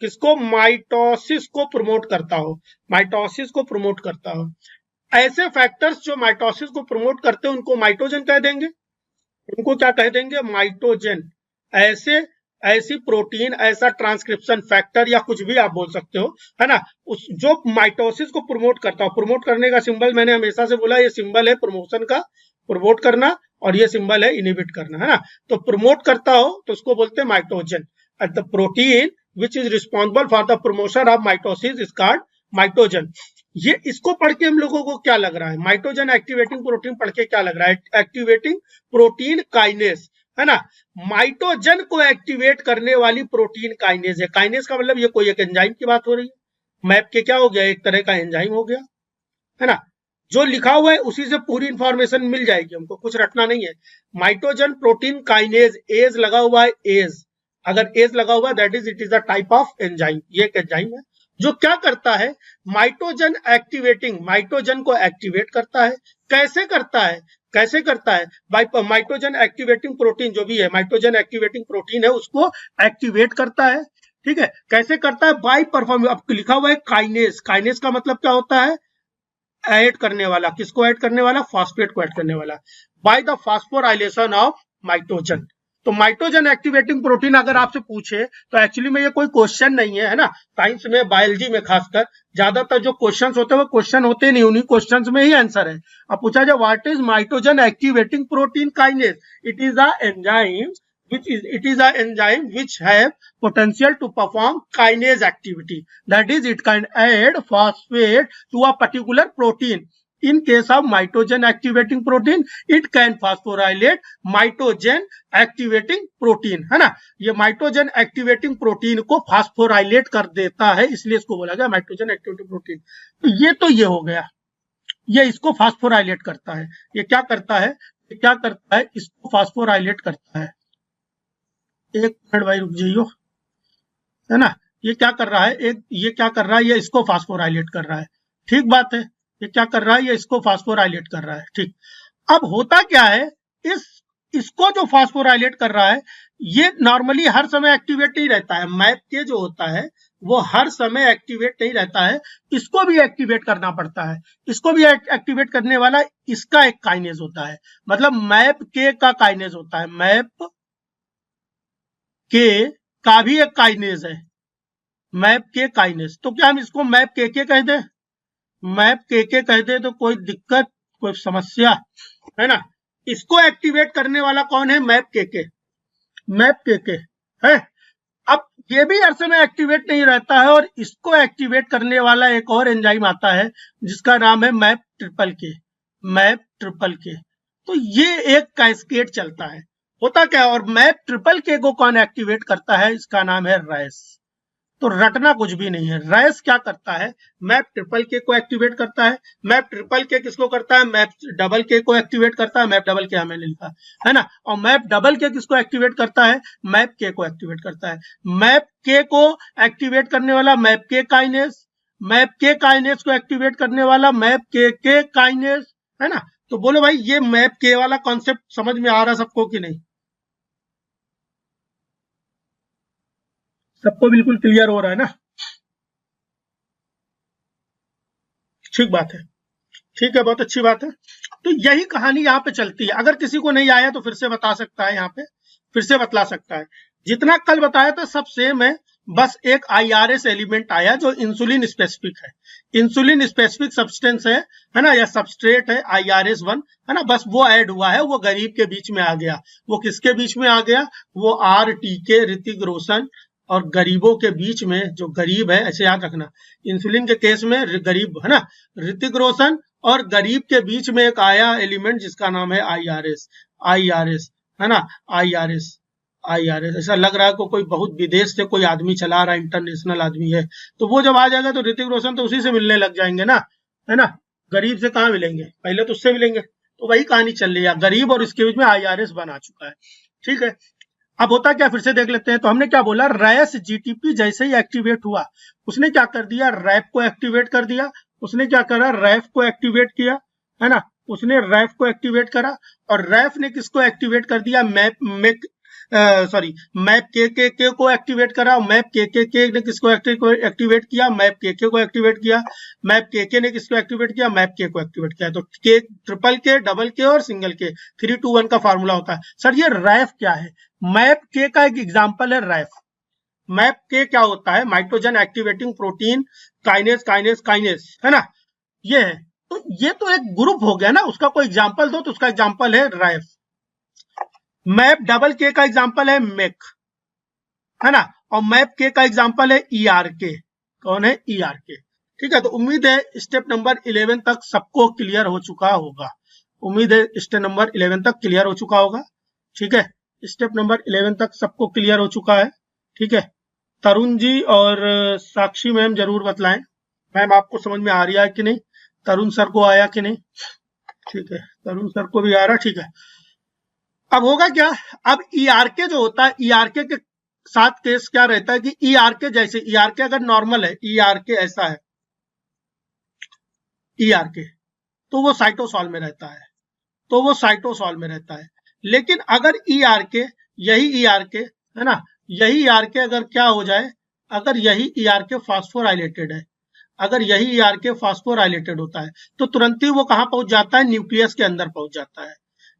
किसको? माइटोसिस को प्रमोट करता हो, माइटोसिस को प्रमोट करता हो। ऐसे फैक्टर्स जो माइटोसिस को प्रमोट करते हैं उनको माइटोजन कह देंगे। उनको क्या कह देंगे? माइटोजन। ऐसे ऐसी प्रोटीन, ऐसा ट्रांसक्रिप्शन फैक्टर या कुछ भी आप बोल सकते हो, है ना, उस जो माइटोसिस को प्रमोट करता हो। प्रमोट करने का सिंबल मैंने हमेशा से बोला, ये सिंबल है प्रमोशन का, प्रमोट करना, और ये सिंबल है इनहिबिट करना, है ना। तो प्रमोट करता हो तो उसको बोलते हैं mitogen. The protein which is responsible for the promotion of mitosis is called mitogen. ये इसको पढ़ के हम लोगों को क्या लग रहा है? माइटोजन एक्टिवेटिंग प्रोटीन पढ़ के क्या लग रहा है? एक्टिवेटिंग प्रोटीन काइनेज, है ना, माइटोजन को एक्टिवेट करने वाली प्रोटीन काइनेज है। काइनेज का मतलब ये कोई एक एंजाइम की बात हो रही है। मैप के क्या हो गया? एक तरह का एंजाइम हो गया, है ना। जो लिखा हुआ है उसी से पूरी इंफॉर्मेशन मिल जाएगी, हमको कुछ रटना नहीं है। माइटोजन प्रोटीन काइनेज, एज लगा हुआ है, एज, अगर एज लगा हुआ है that is it is a type of enzyme. ये एक एंजाइम है जो क्या करता है? माइटोजन एक्टिवेटिंग, माइटोजन को एक्टिवेट करता है। कैसे करता है? कैसे करता है? बाय माइटोजन एक्टिवेटिंग प्रोटीन जो भी है, माइटोजन एक्टिवेटिंग प्रोटीन है, उसको एक्टिवेट करता है। ठीक है, कैसे करता है? बाय परफॉर्म, अब लिखा हुआ है काइनेज। काइनेज का मतलब क्या होता है? ऐड करने वाला। किसको ऐड करने वाला? फास्फेट को ऐड करने वाला। By the phosphorylation of mitogen. तो माइटोजन एक्टिवेटिंग प्रोटीन अगर आपसे पूछे तो एक्चुअली में ये कोई क्वेश्चन नहीं है, है ना। साइंस में, बायोलॉजी में खासकर ज्यादातर जो क्वेश्चंस होते हैं वो क्वेश्चन होते नहीं, उन्हीं क्वेश्चंस में ही आंसर है। अब पूछा जाए what is mitogen activating protein kinase, it is a enzyme it is an enzyme which have potential to perform kinase activity, that is it can add phosphate to a particular protein. In case of mitogen activating protein it can phosphorylate mitogen activating protein, है ना। ये माइटोजन activating protein को phosphorylate कर देता है, इसलिए इसको बोला गया माइटोजन एक्टिवेटिंग प्रोटीन। तो ये हो गया, ये इसको फास्फोराइलेट करता है। ये क्या करता है? ये क्या करता है? इसको फास्फोराइलेट करता है। एक मिनट भाई रुक जाइयो, है ना। ये क्या कर रहा है? ये क्या कर रहा है? ये इसको फास्फोराइलेट कर रहा है। ठीक बात है, ये क्या कर रहा है? ये इसको फास्फोराइलेट कर रहा है। ठीक, अब होता क्या है? इसको जो फास्फोराइलेट कर रहा है ये नॉर्मली हर समय एक्टिवेट नहीं रहता है। मैप के जो होता है वो हर समय एक्टिवेट नहीं रहता है, इसको भी एक्टिवेट करना पड़ता है। इसको भी एक्टिवेट करने वाला इसका एक काइनेज होता है, मतलब मैप के का काइनेज होता है। मैप के का भी एक काइनेज है, मैप के काइनेज। तो क्या हम इसको मैप के कह दें? मैप के कह दें तो कोई दिक्कत, कोई समस्या, है ना। इसको एक्टिवेट करने वाला कौन है? मैप के, मैप के है। अब ये भी हर समय एक्टिवेट नहीं रहता है, और इसको एक्टिवेट करने वाला एक और एंजाइम आता है जिसका नाम है मैप ट्रिपल के, मैप ट्रिपल के। तो ये एक कैस्केड चलता है। होता क्या है? और मैप ट्रिपल के को कौन एक्टिवेट करता है? इसका नाम है रैस। तो रटना कुछ भी नहीं है। रैस क्या करता है? मैप ट्रिपल के को एक्टिवेट करता है। मैप ट्रिपल के किसको करता है? मैप डबल के को एक्टिवेट करता है। मैप डबल के हमें लिखा है ना। और मैप डबल के किसको एक्टिवेट करता है? मैप के को एक्टिवेट करता है। मैप के को एक्टिवेट करने वाला मैप के काइनेज, मैप के काइनेज को एक्टिवेट करने वाला मैप के काइनेज, है ना। तो बोलो भाई ये मैप के वाला कॉन्सेप्ट समझ में आ रहा सबको कि नहीं? सबको बिल्कुल क्लियर हो रहा है ना? ठीक बात है, ठीक है, बहुत अच्छी बात है। तो यही कहानी यहाँ पे चलती है। अगर किसी को नहीं आया तो फिर से बता सकता है, यहाँ पे फिर से बतला सकता है। जितना कल बताया था सब सेम है, बस एक आईआरएस एलिमेंट आया जो इंसुलिन स्पेसिफिक है, इंसुलिन स्पेसिफिक सब्सटेंस है ना, या सबस्ट्रेट है IRS1, है ना, बस वो ऐड हुआ है, वो गरीब के बीच में आ गया। वो किसके बीच में आ गया? वो RTK, ऋतिक रोशन और गरीबों के बीच में, जो गरीब है, ऐसे याद रखना, इंसुलिन के केस में गरीब, है ना, ऋतिक रोशन और गरीब के बीच में एक आया एलिमेंट जिसका नाम है IRS, है ना, IRS। ऐसा लग रहा है को कोई बहुत विदेश से कोई आदमी चला रहा है, इंटरनेशनल आदमी है, तो वो जब आ जाएगा तो ऋतिक रोशन तो उसी से मिलने लग जाएंगे ना, है ना। गरीब से कहाँ मिलेंगे, पहले तो उससे मिलेंगे। तो वही कहानी चल रही है, गरीब और इसके बीच में IRS1 आ चुका है। ठीक है, अब होता क्या, फिर से देख लेते हैं। तो हमने क्या बोला, रैस GTP जैसे ही एक्टिवेट हुआ, उसने क्या कर दिया, रैप को एक्टिवेट कर दिया। उसने क्या करा, रैफ को एक्टिवेट किया, है ना, उसने रैफ को एक्टिवेट करा। और रैफ ने किसको एक्टिवेट कर दिया, मैप के को एक्टिवेट करा। मैप के ने किसको एक्टिवेट किया, मैप के को एक्टिवेट किया। मैप के ने किसको एक्टिवेट किया, मैप के को एक्टिवेट किया। तो के, ट्रिपल के, डबल के और सिंगल के, 3-2-1 का फार्मूला होता है। सर ये रैफ क्या है? मैप के का एक एग्जांपल है रैफ। मैप के क्या होता है, नाइट्रोजन एक्टिवेटिंग प्रोटीन काइनेस, है ना, ये है। तो ये तो एक ग्रुप हो गया ना, उसका कोई एग्जांपल दो, तो उसका एग्जांपल है रैफ। मैप डबल के का एग्जांपल है मेक, है ना, और मैप के का एग्जांपल है ERK। कौन है, ERK। ठीक है, तो उम्मीद है स्टेप नंबर 11 तक सबको क्लियर हो चुका होगा। उम्मीद है स्टेप नंबर 11 तक क्लियर हो चुका होगा। ठीक है, स्टेप नंबर 11 तक सबको क्लियर हो चुका है। ठीक है, तरुण जी और साक्षी मैम जरूर बतलाएं, मैम आपको समझ में आ रही है कि नहीं, तरुण सर को आया कि नहीं। ठीक है, तरुण सर को भी आ रहा। ठीक है, अब होगा क्या, अब ERK जो होता है, ERK के साथ केस क्या रहता है कि ERK जैसे, ERK अगर नॉर्मल है, ERK ऐसा है, ERK, तो वो साइटोसॉल में रहता है, तो वो साइटोसॉल में रहता है। लेकिन अगर ERK, यही ERK, है ना, यही ERK अगर क्या हो जाए, अगर यही ERK फास्फोराइलेटेड है, अगर यही ERK फास्फोराइलेटेड होता है, तो तुरंत ही वो कहां पहुंच जाता है, न्यूक्लियस के अंदर पहुंच जाता है,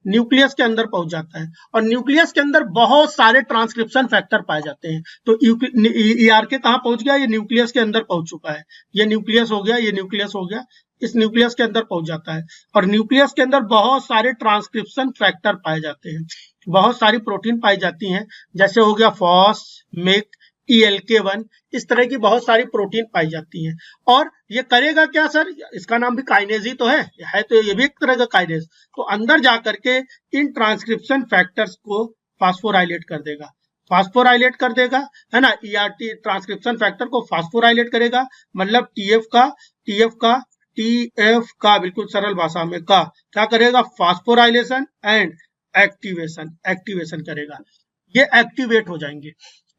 न्यूक्लियस के अंदर पहुंच जाता है। और न्यूक्लियस के अंदर बहुत सारे ट्रांसक्रिप्शन फैक्टर पाए जाते हैं। तो ERK कहां पहुंच गया, ये न्यूक्लियस के अंदर पहुंच चुका है, ये न्यूक्लियस हो गया, ये न्यूक्लियस हो गया, इस न्यूक्लियस के अंदर पहुंच जाता है। और न्यूक्लियस के अंदर बहुत सारे ट्रांसक्रिप्शन फैक्टर पाए जाते हैं, बहुत सारी प्रोटीन पाई जाती हैं, जैसे हो गया फॉस, मेक, ELK1, इस तरह की बहुत सारी प्रोटीन पाई जाती हैं। और ये करेगा क्या सर, इसका नाम भी काइनेज ही तो है तो ये भी एक तरह का काइनेज। तो अंदर जाकर के इन ट्रांसक्रिप्शन फैक्टर्स को फास्फोराइलेट कर देगा, फास्फोराइलेट कर देगा, है ना, ERT ट्रांसक्रिप्शन फैक्टर को फास्फोराइलेट करेगा, मतलब TF का बिल्कुल सरल भाषा में का क्या करेगा, फास्फोराइलेशन एंड एक्टिवेशन करेगा। ये एक्टिवेट हो जाएंगे,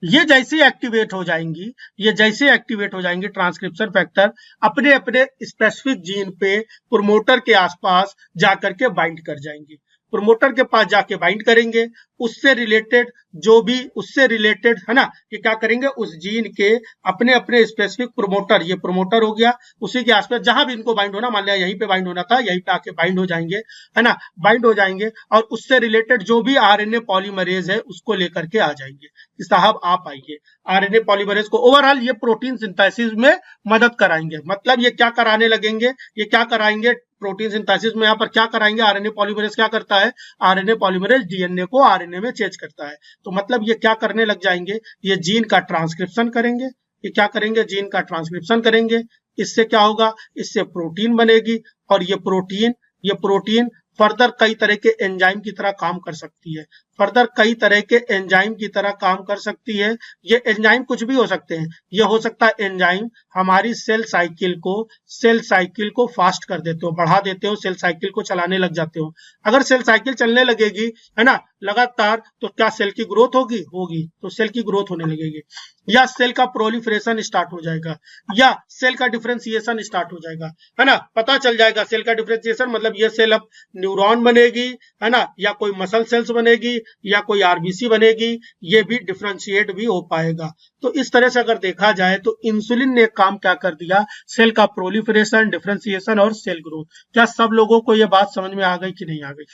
ये जैसे एक्टिवेट हो जाएंगी, ये जैसे एक्टिवेट हो जाएंगी, ट्रांसक्रिप्शन फैक्टर अपने अपने स्पेसिफिक जीन पे प्रोमोटर के आसपास जाकर के बाइंड कर जाएंगे, प्रोमोटर के पास जाके बाइंड करेंगे, उससे रिलेटेड जो भी उससे रिलेटेड, है ना, ये क्या करेंगे, उस जीन के अपने अपने स्पेसिफिक प्रोमोटर, ये प्रोमोटर हो गया, उसी के आसपास जहां भी इनको बाइंड होना, मान लिया यहीं पे बाइंड होना था, यहीं पे आके बाइंड हो जाएंगे, है ना, बाइंड हो जाएंगे। और उससे रिलेटेड जो भी RNA पॉलीमरेज है उसको लेकर के आ जाएंगे कि साहब आप आइए, RNA पॉलीमरेज को ओवरऑल ये प्रोटीन सिंथेसिस में मदद कराएंगे। मतलब ये क्या कराने लगेंगे, ये क्या कराएंगे, प्रोटीन सिंथेसिस में यहाँ पर क्या कराएंगे, RNA पॉलीमरेज क्या करता है, RNA पॉलीमरेज DNA को RNA में चेंज करता है। तो मतलब ये क्या करने लग जाएंगे, ये जीन का ट्रांसक्रिप्शन करेंगे, ये क्या करेंगे, जीन का ट्रांसक्रिप्शन करेंगे। इससे क्या होगा, इससे प्रोटीन बनेगी, और ये प्रोटीन फर्दर कई तरह के एंजाइम की तरह काम कर सकती है, फर्दर कई तरह के एंजाइम की तरह काम कर सकती है। ये एंजाइम कुछ भी हो सकते हैं, ये हो सकता है एंजाइम हमारी सेल साइकिल को फास्ट कर देते हो, बढ़ा देते हो, सेल साइकिल को चलाने लग जाते हो। अगर सेल साइकिल चलने लगेगी, है ना, लगातार, तो क्या सेल की ग्रोथ होगी, तो सेल की ग्रोथ होने लगेगी, या सेल का प्रोलिफरेशन स्टार्ट हो जाएगा, या सेल का डिफरेंशिएशन स्टार्ट हो जाएगा, है ना, पता चल जाएगा सेल का डिफरेंशिएशन, मतलब ये सेल अब न्यूरॉन बनेगी, है ना, या कोई मसल सेल्स बनेगी, या कोई RBC बनेगी, ये भी डिफरेंशिएट भी हो पाएगा। तो इस तरह से अगर देखा जाए तो इंसुलिन ने काम क्या कर दिया, सेल का प्रोलिफरेशन, डिफरेंशिएशन और सेल ग्रोथ। क्या सब लोगों को ये बात समझ में आ गई कि नहीं आ गई?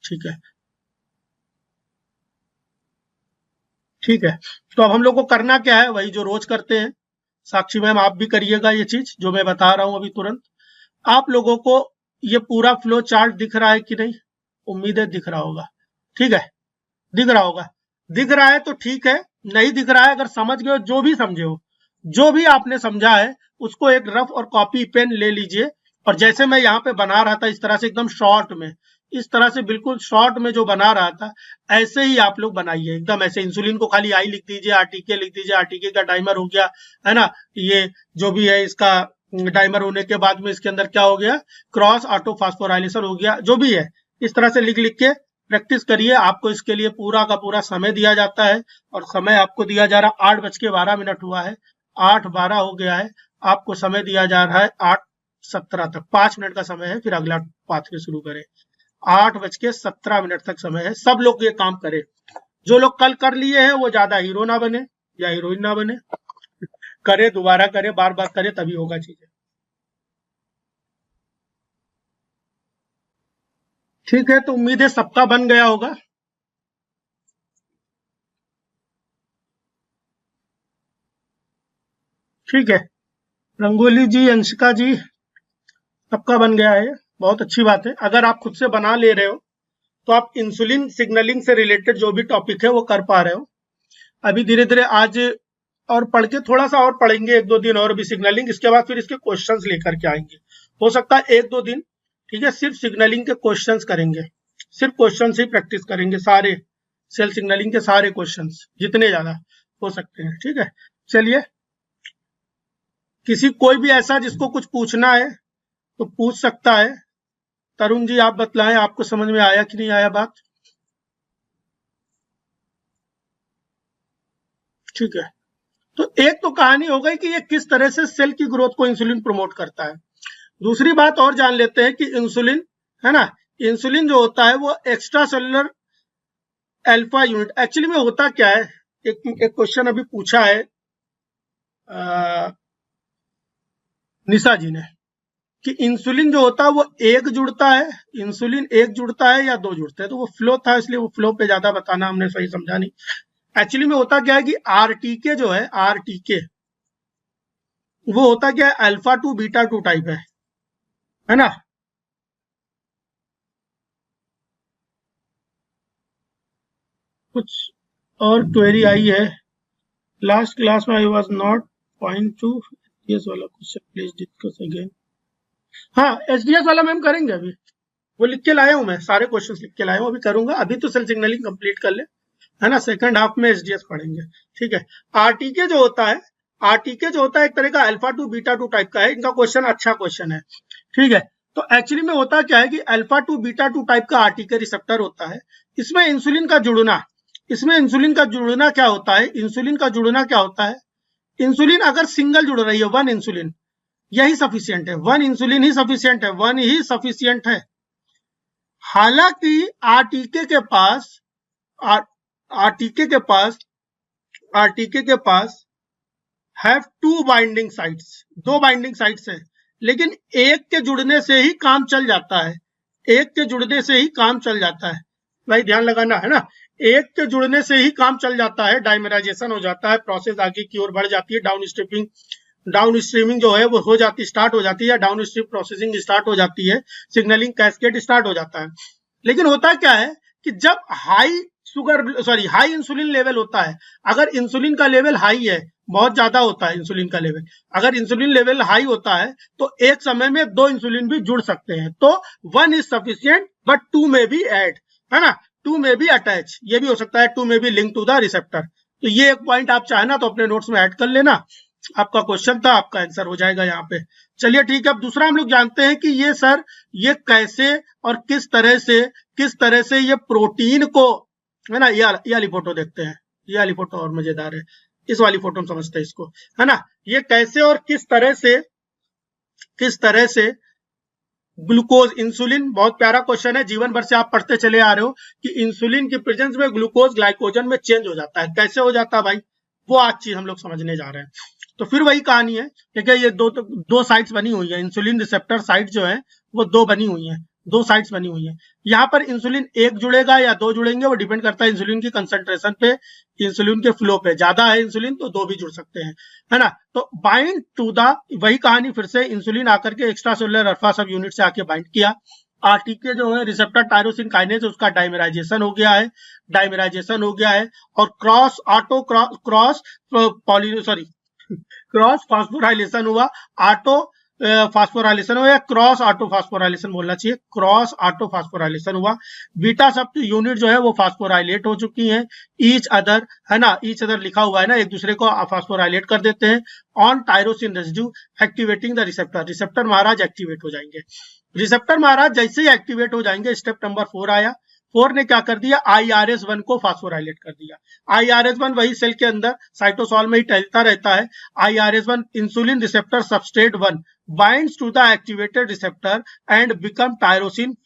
ठीक है, ठीक है, तो अब हम लोग को करना क्या है, वही जो रोज करते हैं। साक्षी मैम आप भी करिएगा ये चीज जो मैं बता रहा हूं अभी तुरंत। आप लोगों को ये पूरा फ्लो चार्ट दिख रहा है कि नहीं? उम्मीद है दिख रहा होगा। ठीक है, दिख रहा होगा। दिख रहा है तो ठीक है, नहीं दिख रहा है, अगर समझ गए हो, जो भी समझे हो, जो भी आपने समझा है, उसको एक रफ और कॉपी पेन ले लीजिए, और जैसे मैं यहाँ पे बना रहा था इस तरह से एकदम शॉर्ट में, इस तरह से बिल्कुल शॉर्ट में जो बना रहा था, ऐसे ही आप लोग बनाइए एकदम ऐसे। इंसुलिन को खाली आई लिख दीजिए, आरटीके लिख दीजिए, आरटीके का टाइमर हो गया, है ना, ये जो भी है इसका टाइमर होने के बाद में इसके अंदर क्या हो गया, क्रॉस ऑटो फास्फोराइलेशन हो गया, जो भी है इस तरह से लिख लिख के प्रैक्टिस करिए। आपको इसके लिए पूरा का पूरा समय दिया जाता है, और समय आपको दिया जा रहा 8:12 हुआ है, 8:12 हो गया है, आपको समय दिया जा रहा है 8:17 तक, 5 मिनट का समय है, फिर अगला पाथवे शुरू करें। 8:17 तक समय है, सब लोग ये काम करें। जो लोग कल कर लिए हैं वो ज्यादा हीरो ना बने या हीरोइन ना बने, करे, दोबारा करे, बार बार करे, तभी होगा चीजें। ठीक है, तो उम्मीद है सबका बन गया होगा। ठीक है, रंगोली जी, अंशिका जी, सबका बन गया है, बहुत अच्छी बात है। अगर आप खुद से बना ले रहे हो तो आप इंसुलिन सिग्नलिंग से रिलेटेड जो भी टॉपिक है वो कर पा रहे हो। अभी धीरे धीरे आज और पढ़ के थोड़ा सा और पढ़ेंगे, 1-2 दिन और भी सिग्नलिंग, इसके बाद फिर इसके क्वेश्चंस लेकर के आएंगे। हो सकता है 1-2 दिन, ठीक है, सिर्फ सिग्नलिंग के क्वेश्चंस करेंगे, सिर्फ क्वेश्चन ही प्रैक्टिस करेंगे, सारे सेल सिग्नलिंग के सारे क्वेश्चंस जितने ज्यादा हो सकते हैं। ठीक है, चलिए, किसी कोई भी ऐसा जिसको कुछ पूछना है तो पूछ सकता है। तरुण जी आप बतलाएं, आपको समझ में आया कि नहीं आया बात? ठीक है, तो एक तो कहानी हो गई कि ये किस तरह से सेल की ग्रोथ को इंसुलिन प्रमोट करता है। दूसरी बात और जान लेते हैं कि इंसुलिन, है ना, इंसुलिन जो होता है वो extra cellular alpha unit actually में होता क्या है। एक क्वेश्चन अभी पूछा है निशा जी ने कि इंसुलिन जो होता है वो एक जुड़ता है, इंसुलिन एक जुड़ता है या दो जुड़ते हैं, तो वो फ्लो था इसलिए वो फ्लो पे ज्यादा बताना हमने सही समझा नहीं। एक्चुअली में होता क्या है कि आरटीके जो है, आरटीके वो होता क्या है, alpha two beta two type है ना। कुछ और क्वेरी आई है, लास्ट क्लास में I was not point two SDS वाला क्वेश्चन, प्लीज डिस्कस अगेन। हाँ, एसडीएस वाला मैम करेंगे, अभी वो लिख के लाया हूं मैं, सारे क्वेश्चंस लिख के लाया हूं, अभी करूंगा। अभी तो सेल सिग्नलिंग कंप्लीट कर ले, है ना, सेकंड हाफ में एसडीएस पढ़ेंगे। ठीक है, आरटीके जो होता है, आरटीके जो होता है एक तरह का alpha two beta two type का है। इनका क्वेश्चन अच्छा क्वेश्चन है। ठीक है, तो एक्चुअली में होता क्या है कि alpha two beta two type का आरटीके रिसेप्टर होता है। इसमें इंसुलिन का जुड़ना, इसमें इंसुलिन का जुड़ना क्या होता है, इंसुलिन का जुड़ना क्या होता है, इंसुलिन अगर सिंगल जुड़ रही है, वन इंसुलिन, यही सफिशियंट है, वन इंसुलिन ही सफिशियंट है, वन ही सफिशियंट है। हालांकि आरटीके के पास, आरटीके के पास, आरटीके के पास हैव टू बाइंडिंग साइट्स, दो बाइंडिंग साइट्स है, लेकिन एक के जुड़ने से ही काम चल जाता है, एक के जुड़ने से ही काम चल जाता है, भाई ध्यान लगाना, है ना, एक के जुड़ने से ही काम चल जाता है, डाइमराइजेशन हो जाता है, प्रोसेस आगे की ओर बढ़ जाती है, डाउन स्ट्रीमिंग जो है वो हो जाती, स्टार्ट हो जाती है, डाउन स्ट्रीम प्रोसेसिंग स्टार्ट हो जाती है, सिग्नलिंग कैस्केड स्टार्ट हो जाता है। लेकिन होता क्या है कि जब हाई हाई इंसुलिन लेवल होता है, अगर इंसुलिन का लेवल हाई है, बहुत ज्यादा होता है इंसुलिन का लेवल, अगर इंसुलिन लेवल हाई होता है तो एक समय में दो इंसुलिन भी जुड़ सकते हैं, तो one is sufficient but two may be add, है ना, टू में बी अटैच, ये भी हो सकता है, two may be link to the receptor. तो ये एक पॉइंट आप चाहे ना तो अपने नोट्स में ऐड कर लेना, आपका क्वेश्चन था, आपका आंसर हो जाएगा यहाँ पे। चलिए ठीक है, अब दूसरा हम लोग जानते हैं कि ये सर ये कैसे और किस तरह से ये प्रोटीन को, है ना, ये वाली फोटो देखते हैं, ये वाली फोटो और मजेदार है, इस वाली फोटो में समझते हैं इसको, है ना, ये कैसे और किस तरह से ग्लूकोज, इंसुलिन, बहुत प्यारा क्वेश्चन है, जीवन भर से आप पढ़ते चले आ रहे हो कि इंसुलिन की प्रेजेंस में ग्लूकोज ग्लाइकोजन में चेंज हो जाता है, कैसे हो जाता है भाई, वो आज चीज हम लोग समझने जा रहे हैं। तो फिर वही कहानी है, ठीक है, ये दो साइट्स बनी हुई है, इंसुलिन रिसेप्टर साइट जो है वो दो बनी हुई है, दो साइट्स बनी हुई है। यहाँ पर इंसुलिन एक जुड़ेगा या दो जुड़ेंगे, वो डिपेंड करता है इंसुलिन की कंसंट्रेशन पे, इंसुलिन के फ्लो पे। ज्यादा है इंसुलिन तो दो भी जुड़ सकते हैं, है ना। तो बाइंड टू द, वही कहानी फिर से, इंसुलिन आकर के एक्स्ट्रा सेलुलर अल्फा सब यूनिट से आके बाइंड किया। आरटीके जो है रिसेप्टर टायरोसिन काइनेज, उसका डाइमेराइजेशन हो गया है, डाइमेराइजेशन हो गया है, और क्रॉस फास्फोराइलेशन हुआ, ऑटो फास्फोराइलेशन हुआ, या क्रॉस ऑटो फास्फोराइलेशन बोलना चाहिए, क्रॉस ऑटो फास्फोराइलेशन हुआ। बीटा सब यूनिट जो है वो फास्फोराइलेट हो चुकी है, ईच अदर, है ना, ईच अदर लिखा हुआ है ना, एक दूसरे को फास्फोराइलेट कर देते हैं on tyrosine residue activating the receptor. Receptor Maharaj activate हो जाएंगे। रिसेप्टर महाराज जैसे ही एक्टिवेट हो जाएंगे, स्टेप नंबर 4 आया। 4 ने क्या कर दिया, IRS1 को फास्फोराइलेट कर दिया। IRS1 वही सेल के अंदर साइटोसॉल में ही टहलता रहता है। IRS1 insulin receptor substrate 1 binds to the activated receptor and become tyrosine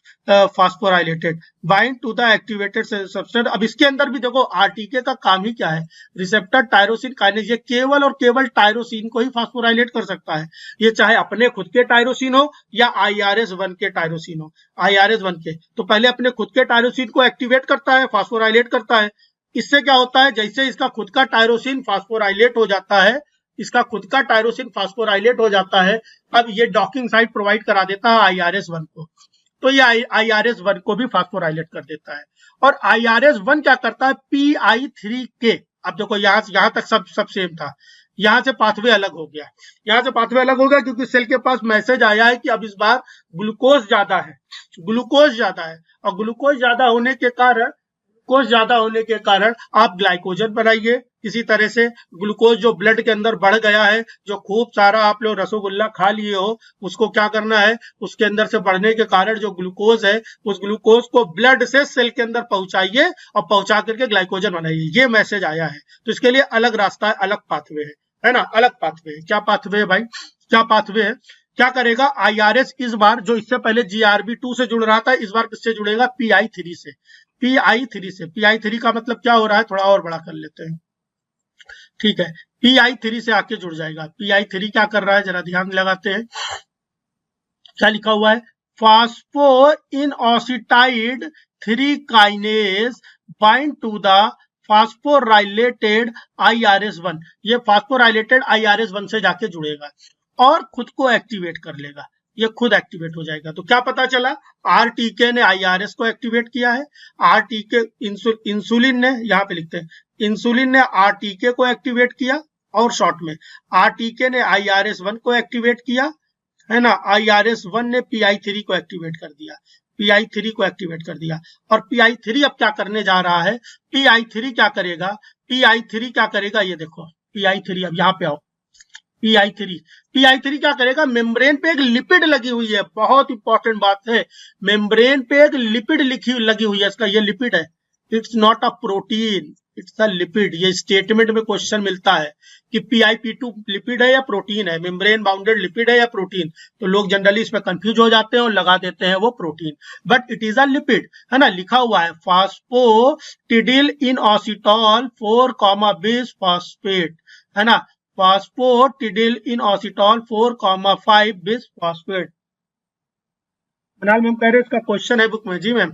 phosphorylated, bind to the activated substrate। अब इसके अंदर भी देखो आरटीके का काम ही क्या है, रिसेप्टर टायरोसिन काइनेज, ये केवल और केवल टायरोसिन को ही फास्फोराइलेट कर सकता है। ये चाहे अपने खुद के टायरोसिन हो या IRS1 के टायरोसिन हो। IRS1 के तो पहले अपने खुद के टायरोसिन को एक्टिवेट करता है, फास्फोराइलेट करता है। इससे क्या होता है, जैसे इसका खुद का टायरोसिन फास्फोराइलेट हो जाता है, इसका खुद का टायरोसिन फास्फोराइलेट हो जाता है, अब ये डॉकिंग साइट प्रोवाइड करा देता है IRS1 को, तो ये IRS1 को भी फास्फोराइलेट कर देता है। और IRS1 क्या करता है, PI3K। अब देखो यहां तक सब सेम था, यहां से पाथवे अलग हो गया, यहां से पाथवे अलग हो गया क्योंकि सेल के पास मैसेज आया है कि अब इस बार ग्लूकोज ज्यादा है, ग्लूकोज ज्यादा है, और ग्लूकोज ज्यादा होने के कारण आप ग्लाइकोजन बनाइए किसी तरह से। ग्लूकोज जो ब्लड के अंदर बढ़ गया है, जो खूब सारा आप लोग रसोगुल्ला खा लिए हो, उसको क्या करना है, उसके अंदर से बढ़ने के कारण जो ग्लूकोज है, उस ग्लूकोज को ब्लड से सेल के अंदर पहुंचाइए और पहुंचा करके ग्लाइकोजन बनाइए। ये मैसेज आया है, तो इसके लिए अलग रास्ता है, अलग पाथवे है ना, अलग पाथवे है। क्या पाथवे है भाई, क्या पाथवे है, क्या करेगा IRS इस बार, जो इससे पहले GRB2 से जुड़ रहा था, इस बार किससे जुड़ेगा, PI3 से। PI3 का मतलब क्या हो रहा है, थोड़ा और बड़ा कर लेते हैं, ठीक है। PI3 से आके जुड़ जाएगा। PI3 क्या कर रहा है, जरा ध्यान लगाते हैं, क्या लिखा हुआ है, phosphoinositide 3 kinase bind to the phosphorylated IRS1। ये फास्फोराइलेटेड IRS1 से जाके जुड़ेगा और खुद को एक्टिवेट कर लेगा, ये खुद एक्टिवेट हो जाएगा। तो क्या पता चला, आरटीके ने IRS को एक्टिवेट किया है, आरटीके इंसुलिन ने, यहाँ पे लिखते हैं, इंसुलिन ने आरटीके को एक्टिवेट किया, और शॉर्ट में आरटीके ने IRS1 को एक्टिवेट किया, है ना। IRS1 ने PI3 को एक्टिवेट कर दिया, PI3 को एक्टिवेट कर दिया। और PI3 अब क्या करने जा रहा है, PI3 क्या करेगा, PI3 क्या करेगा, ये देखो PI3, अब यहाँ पे आओ, PI3 क्या करेगा, मेम्ब्रेन पे एक लिपिड लगी हुई है, बहुत इंपॉर्टेंट बात है, मेम्ब्रेन पे एक लिपिड लगी हुई है, इसका ये लिपिड है, it's not a protein, it's a lipid. ये स्टेटमेंट में क्वेश्चन मिलता है कि PIP2 लिपिड है या प्रोटीन है, मेम्ब्रेन बाउंडेड लिपिड है या प्रोटीन, तो लोग जनरली इसमें कंफ्यूज हो जाते हैं और लगा देते हैं वो protein, but it is a lipid, है ना। लिखा हुआ है फास्फोटिडिल इनऑसिटॉल 4, बिस फॉस्फेट, है ना, फास्फोटिडिल इनऑसिटॉल 4, 5 बिस फॉस्फेट। मैम कह रहे इसका क्वेश्चन है बुक में, जी मैम,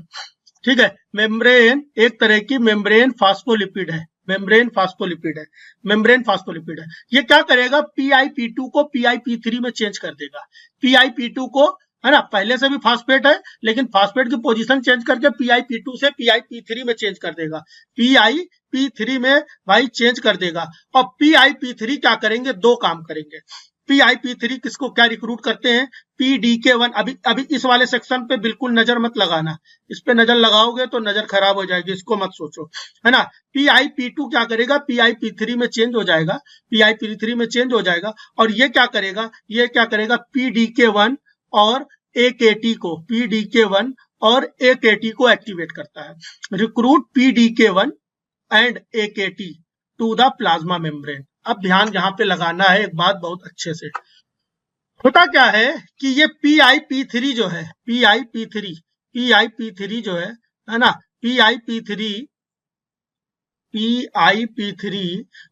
ठीक है। मेम्ब्रेन एक तरह की मेम्ब्रेन फास्फोलिपिड है, मेम्ब्रेन फास्फोलिपिड है, मेम्ब्रेन फास्फोलिपिड है। ये क्या करेगा, PIP2 को PIP3 में चेंज कर देगा। PIP2 को, है ना, पहले से भी फास्फेट है, लेकिन फास्फेट की पोजीशन चेंज करके PIP2 से PIP3 में चेंज कर देगा, PIP3 में भाई चेंज कर देगा। और PIP3 क्या करेंगे, दो काम करेंगे। PIP3 किसको क्या रिक्रूट करते हैं, PDK1। अभी इस वाले सेक्शन पे बिल्कुल नजर मत लगाना, इस पे नजर लगाओगे तो नजर खराब हो जाएगी, इसको मत सोचो, है ना। PIP2 क्या करेगा, PIP3 में चेंज हो जाएगा, PIP3 में चेंज हो जाएगा, और ये क्या करेगा, PDK1 और AKT को, PDK1 और AKT को एक्टिवेट करता है। Recruit PDK1 and AKT to the plasma membrane. अब ध्यान यहाँ पे लगाना है एक बात बहुत अच्छे से, होता क्या है कि ये PIP3 जो है, PIP3 जो है ना, PIP3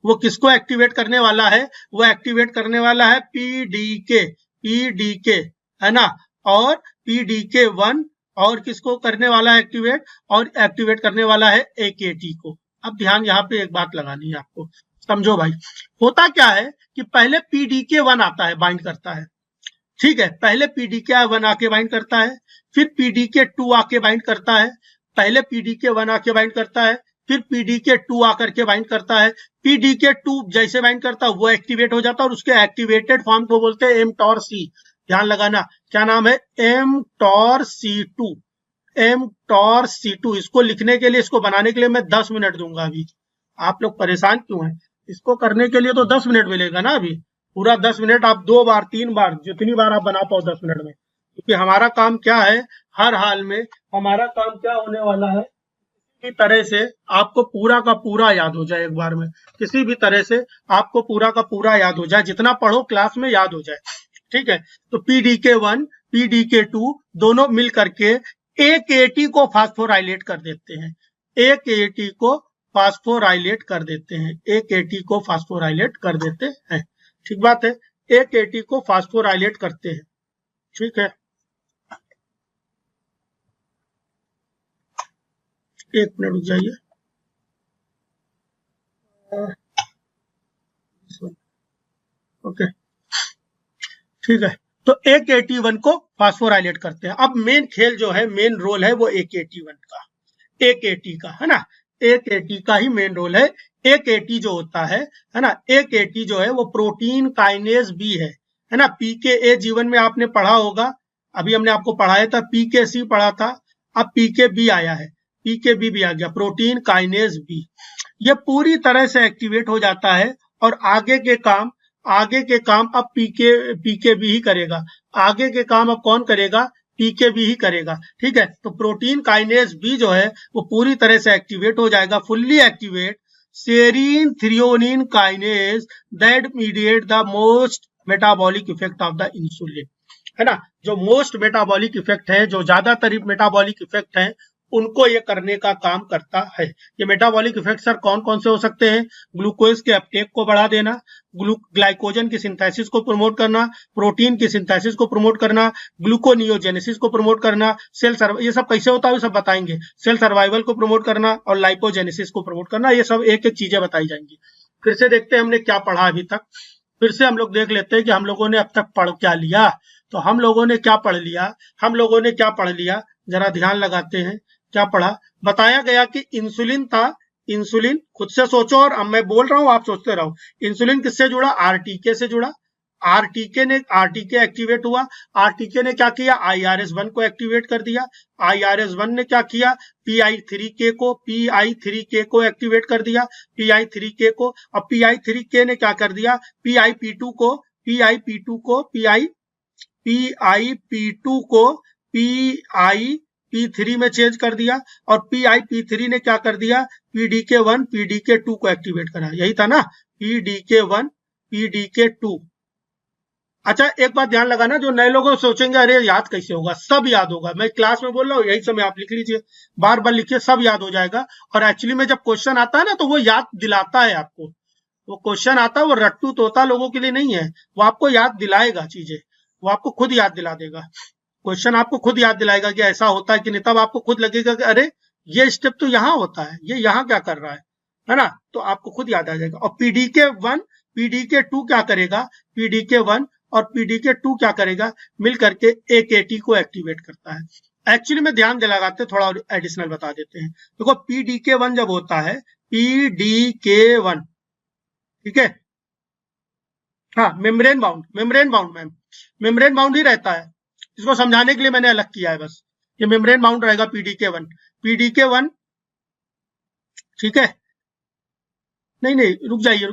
वो किसको एक्टिवेट करने वाला है, वो एक्टिवेट करने वाला है PDK, है ना, और PDK1 और किसको करने वाला है एक्टिवेट, और एक्टिवेट करने वाला है AKT को। अब ध्यान यहाँ पे एक बात लगानी है आपको, समझो भाई। होता क्या है कि पहले PDK1 आता है, बाइंड करता है, ठीक है, पहले PDK1 आके बाइंड करता है, फिर PDK2 आके बाइंड करता है, पहले PDK1 आके बाइंड करता है, फिर PDK2 आकर के बाइंड करता है। PDK2 जैसे बाइंड करता है वो एक्टिवेट हो जाता है और उसके एक्टिवेटेड फॉर्म को बोलते हैं mTORC। ध्यान लगाना, क्या नाम है, mTORC2। mTORC2 इसको लिखने के लिए, इसको बनाने के लिए मैं 10 मिनट दूंगा अभी। आप लोग परेशान क्यों हैं, इसको करने के लिए तो 10 मिनट मिलेगा ना अभी, पूरा 10 मिनट आप 2 बार 3 बार जितनी बार आप बना पाओ 10 मिनट में। क्योंकि हमारा काम क्या है, हर हाल में हमारा काम क्या होने वाला है, किसी तरह से आपको पूरा का पूरा याद हो जाए, एक बार में किसी भी तरह से आपको पूरा का पूरा याद हो जाए, जितना पढ़ो क्लास में याद हो जाए, ठीक है। तो PDK1 PDK2 दोनों मिल करके AKT को फास्फोराइलेट कर देते हैं, AKT को फास्फोराइलेट कर देते हैं, AKT को फास्फोराइलेट कर देते हैं, ठीक बात है, AKT को फास्फोराइलेट करते हैं, ठीक है। एक मिनट रुक जाइए, ओके, ठीक है। तो AKT1 को फास्फोराइलेट करते हैं। अब मेन खेल जो है, मेन रोल है वो AKT1 का, AKT का, है ना, AKT का ही मेन रोल है। AKT जो होता है ना, AKT जो है वो प्रोटीन काइनेज बी है ना। PKA जीवन में आपने पढ़ा होगा, अभी हमने आपको पढ़ाया था, PKC पढ़ा था, अब PKB आया है, PKB भी आ गया, प्रोटीन काइनेज बी। ये पूरी तरह से एक्टिवेट हो जाता है और आगे के काम अब PKB ही करेगा, आगे के काम अब कौन करेगा, PKB ही करेगा, ठीक है। तो प्रोटीन काइनेज बी जो है वो पूरी तरह से एक्टिवेट हो जाएगा, fully activate serine threonine kinase that mediate the most metabolic effect of the insulin, है ना। जो मोस्ट मेटाबॉलिक इफेक्ट है, जो ज्यादातर मेटाबॉलिक इफेक्ट है, उनको ये करने का काम करता है। ये मेटाबॉलिक इफेक्ट सर कौन कौन से हो सकते हैं, ग्लूकोज के अपटेक को बढ़ा देना, ग्लाइकोजन की सिंथेसिस को प्रमोट करना, प्रोटीन की सिंथेसिस को प्रमोट करना, ग्लूकोनियोजेनेसिस को प्रमोट करना, ये सब कैसे होता है वो सब बताएंगे, सेल सर्वाइवल को प्रमोट करना और लाइपोजेनेसिस को प्रमोट करना, ये सब एक एक चीजें बताई जाएंगी। फिर से देखते हैं हमने क्या पढ़ा अभी तक, फिर से हम लोग देख लेते हैं कि हम लोगों ने अब तक पढ़ क्या लिया। तो हम लोगों ने क्या पढ़ लिया, जरा ध्यान लगाते हैं, क्या पढ़ा। बताया गया कि इंसुलिन था, इंसुलिन खुद से सोचो और अब मैं बोल रहा हूं आप सोचते रहो। इंसुलिन किससे जुड़ा, आरटीके से जुड़ा, आरटीके एक्टिवेट हुआ, आरटीके ने क्या किया, IRS1 को एक्टिवेट कर दिया, IRS1 ने क्या किया, PI3K को एक्टिवेट कर दिया, PI3K को, अब PI3K ने क्या कर दिया, PIP2 को PIP3 में चेंज कर दिया, और PIP3 ने क्या कर दिया, PDK1 PDK2 को एक्टिवेट करा, यही था ना, PDK1 PDK2। अच्छा एक बात ध्यान लगाना, जो नए लोग सोचेंगे अरे याद कैसे होगा, सब याद होगा, मैं क्लास में बोल रहा हूँ, यही समय आप लिख लीजिए, बार बार लिखिए, सब याद हो जाएगा। और एक्चुअली में जब क्वेश्चन आता है ना तो वो याद दिलाता है आपको, वो क्वेश्चन आता है वो रट्टू तोता लोगों के लिए नहीं है, वो आपको याद दिलाएगा चीजें, वो आपको खुद याद दिला देगा, क्वेश्चन आपको खुद याद दिलाएगा कि ऐसा होता है कि नहीं, तब आपको खुद लगेगा कि अरे ये स्टेप तो यहाँ होता है, ये यहाँ क्या कर रहा है ना, तो आपको खुद याद आ जाएगा। और PDK1 PDK2 क्या करेगा, PDK1 और PDK2 क्या करेगा, मिल करके AKT को एक्टिवेट करता है। एक्चुअली में ध्यान लगाते थोड़ा और एडिशनल बता देते हैं। देखो PDK1 जब होता है, PDK1, ठीक है, हाँ मेम्ब्रेन बाउंड ही रहता है, इसको समझाने के लिए मैंने अलग किया है बस, ये मेम्ब्रेन बाउंड रहेगा PDK1, ठीक है, नहीं रुक जाइए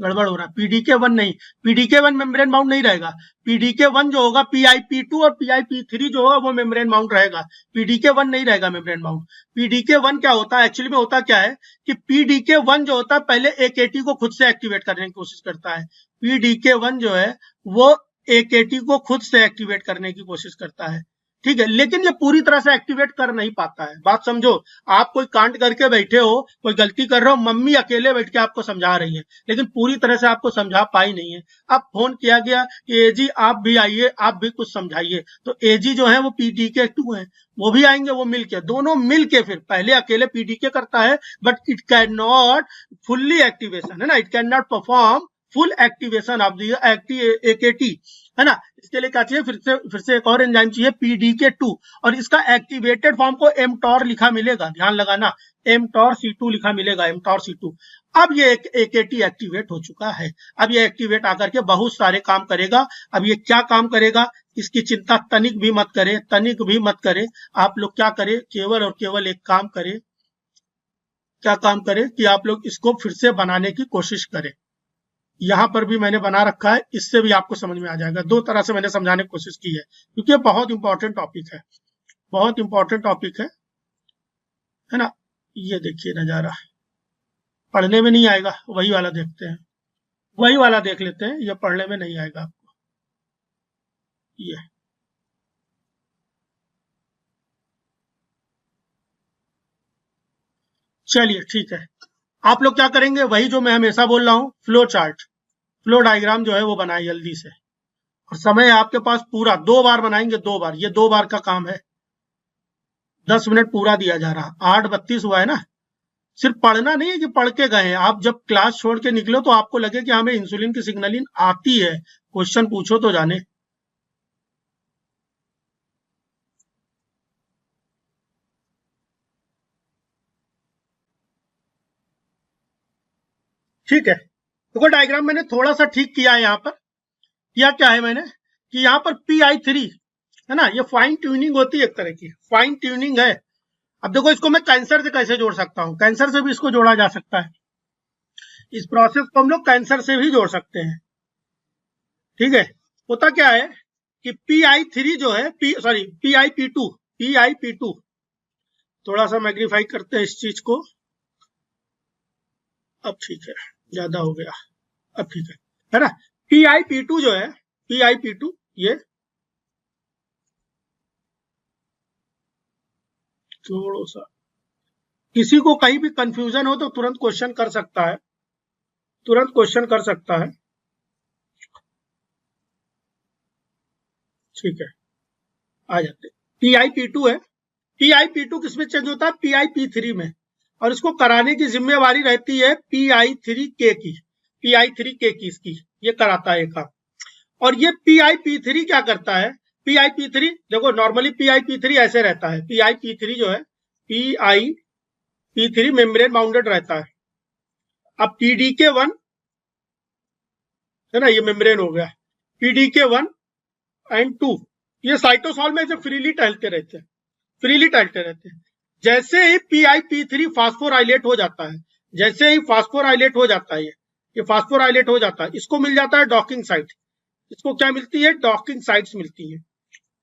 गड़बड़ हो रहा है, PDK1 नहीं, PDK1 मेम्ब्रेन बाउंड नहीं रहेगा, PDK1 जो होगा PIP2 और PIP3 जो होगा वो मेम्ब्रेन बाउंड रहेगा, PDK1 नहीं रहेगा मेम्ब्रेन बाउंड। PDK1 क्या होता है, एक्चुअली में होता क्या है कि PDK1 जो होता है पहले AKT को खुद से एक्टिवेट करने की कोशिश करता है, PDK1 जो है वो AKT को खुद से एक्टिवेट करने की कोशिश करता है, ठीक है, लेकिन ये पूरी तरह से एक्टिवेट कर नहीं पाता है। बात समझो, आप कोई कांड करके बैठे हो, कोई गलती कर रहे हो, मम्मी अकेले बैठ के आपको समझा रही है, लेकिन पूरी तरह से आपको समझा पाई नहीं है। अब फोन किया गया कि एजी आप भी आइए, आप भी कुछ समझाइए, तो एजी जो है वो पीडीके 2 है, वो भी आएंगे, वो मिलके, दोनों मिलके, फिर पहले अकेले पीडीके करता है, but it can not fully activation, है ना, it can not perform full activation of the एकेटी, है ना। इसके लिए क्या चाहिए, फिर से एक और एंजाइम चाहिए पीडीके 2, और इसका एक्टिवेटेड फॉर्म को एमटॉर लिखा मिलेगा, ध्यान लगाना, एमटॉर C2 लिखा मिलेगा, एमटॉर C2। अब ये एकेटी एक्टिवेट हो चुका है। अब ये एक्टिवेट आकर के बहुत सारे काम करेगा। अब ये क्या काम करेगा, इसकी चिंता तनिक भी मत करे, तनिक भी मत करे। आप लोग क्या करें, केवल और केवल एक काम करें, क्या काम करें कि आप लोग इसको फिर से बनाने की कोशिश करें। यहां पर भी मैंने बना रखा है, इससे भी आपको समझ में आ जाएगा। दो तरह से मैंने समझाने की कोशिश की है, क्योंकि ये बहुत इंपॉर्टेंट टॉपिक है, बहुत इंपॉर्टेंट टॉपिक है ना। ये देखिए नजारा, पढ़ने में नहीं आएगा, वही वाला देखते हैं, वही वाला देख लेते हैं, ये पढ़ने में नहीं आएगा आपको। ये चलिए ठीक है, आप लोग क्या करेंगे, वही जो मैं हमेशा बोल रहा हूँ, फ्लो चार्ट, फ्लो डायग्राम जो है वो बनाए जल्दी से। और समय आपके पास पूरा 2 बार बनाएंगे, 2 बार, ये 2 बार का काम है। 10 मिनट पूरा दिया जा रहा, 8:32 हुआ है ना। सिर्फ पढ़ना नहीं है कि पढ़ के गए हैं, आप जब क्लास छोड़ के निकलो तो आपको लगे कि हमें इंसुलिन की सिग्नलिंग आती है, क्वेश्चन पूछो तो जाने। ठीक है, देखो डायग्राम मैंने थोड़ा सा ठीक किया है। यहाँ पर किया क्या है मैंने, कि यहाँ पर PI3 है ना, ये फाइन ट्यूनिंग होती है, एक तरह की फाइन ट्यूनिंग है। अब देखो इसको मैं कैंसर से कैसे जोड़ सकता हूँ, कैंसर से भी इसको जोड़ा जा सकता है, इस प्रोसेस को हम लोग कैंसर से भी जोड़ सकते हैं। ठीक है, होता क्या है कि PI3 जो है, PIP2 थोड़ा सा मैग्नीफाई करते हैं इस चीज को, अब ठीक है, ज्यादा हो गया, अब ठीक है ना। PIP2 जो है, PIP2 ये थोड़ा सा, किसी को कहीं भी कंफ्यूजन हो तो तुरंत क्वेश्चन कर सकता है, तुरंत क्वेश्चन कर सकता है। ठीक है, आ जाते, PIP2 है, PIP2 किस में चेंज होता है, PIP3 में, और इसको कराने की जिम्मेवारी रहती है PI3K की, PI3K की इसकी, ये कराता है काम। और ये PIP3 क्या करता है, PIP3 देखो नॉर्मली PIP3 ऐसे रहता है, PIP3 जो है, PIP3 मेम्ब्रेन बाउंडेड रहता है। अब PDK1 है ना, ये मेम्ब्रेन हो गया, PDK1 एंड 2 ये साइटोसॉल में से फ्रीली टहलते रहते हैं, फ्रीली टहलते रहते हैं। जैसे ही PIP3 फास्फोराइलेट हो जाता है, जैसे ही फास्फोराइलेट हो जाता है, ये फास्फोराइलेट हो जाता है, इसको मिल जाता है डॉकिंग साइट। इसको क्या मिलती है, डॉकिंग साइट्स मिलती है,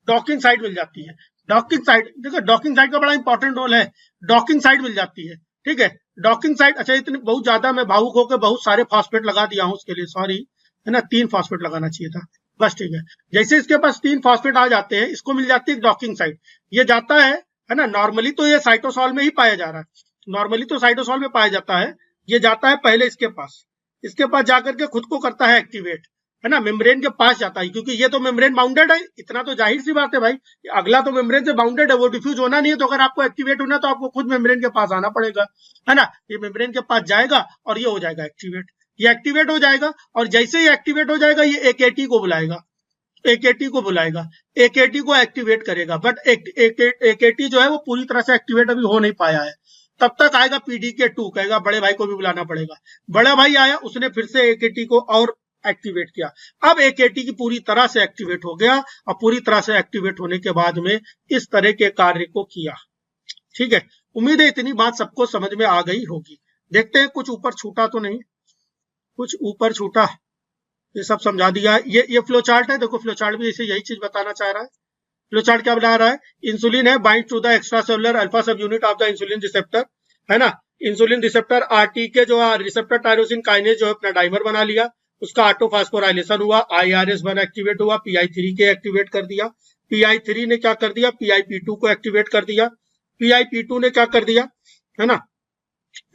डॉकिंग साइट मिल जाती है। डॉकिंग साइट, देखो डॉकिंग साइट का बड़ा इंपॉर्टेंट रोल है, डॉकिंग साइट मिल जाती है। ठीक है, डॉकिंग साइट, अच्छा इतनी बहुत ज्यादा मैं भावुक होकर बहुत सारे फॉस्फेट लगा दिया हूं, उसके लिए सॉरी, है ना, 3 फॉस्फेट लगाना चाहिए था, बस ठीक है। जैसे इसके पास 3 फॉस्फेट आ जाते हैं, इसको मिल जाती है डॉकिंग साइट, ये जाता है ना। नॉर्मली तो ये साइटोसॉल में ही पाया जा रहा है, नॉर्मली तो साइटोसॉल में पाया जाता है, ये जाता है पहले इसके पास, इसके पास जाकर के खुद को करता है एक्टिवेट, है ना, मेम्ब्रेन के पास जाता है, क्योंकि ये तो मेम्ब्रेन बाउंडेड है, इतना तो जाहिर सी बात है भाई, अगला तो मेम्ब्रेन से बाउंडेड है, वो डिफ्यूज होना नहीं है, तो अगर आपको एक्टिवेट होना है तो आपको खुद मेम्ब्रेन के पास आना पड़ेगा, है ना। ये मेम्ब्रेन के पास जाएगा और ये हो जाएगा एक्टिवेट, ये एक्टिवेट हो जाएगा, और जैसे ही एक्टिवेट हो जाएगा ये एकेटी को बुलाएगा, एकेटी को बुलाएगा, एकेटी को एक्टिवेट करेगा, बट एकेटी जो है वो पूरी तरह से एक्टिवेट अभी हो नहीं पाया है। तब तक आएगा PDK2, कहेगा बड़े भाई को भी बुलाना पड़ेगा, बड़ा भाई आया, उसने फिर से एकेटी को और एक्टिवेट किया। अब एकेटी की पूरी तरह से एक्टिवेट हो गया, और पूरी तरह से एक्टिवेट होने के बाद में इस तरह के कार्य को किया। ठीक है, उम्मीद है इतनी बात सबको समझ में आ गई होगी। देखते हैं कुछ ऊपर छूटा तो नहीं, कुछ ऊपर छूटा, ये सब समझा दिया। ये फ्लो चार्ट है, देखो फ्लो चार्ट भी इसे यही चीज बताना चाह रहा है। फ्लो चार्ट क्या बता रहा है, इंसुलिन है bind to the extracellular alpha subunit of the insulin receptor, है ना। इंसुलिन रिसेप्टर RTK जो रिसेप्टर टायरोसिन काइनेज जो अपना डाइमर बना लिया, उसका ऑटोफॉस्फोराइलेशन हुआ, IRS1 एक्टिवेट हुआ, PI3K एक्टिवेट कर दिया, PI3 ने क्या कर दिया, PIP2 को एक्टिवेट कर दिया। PIP2 ने क्या कर दिया, है ना,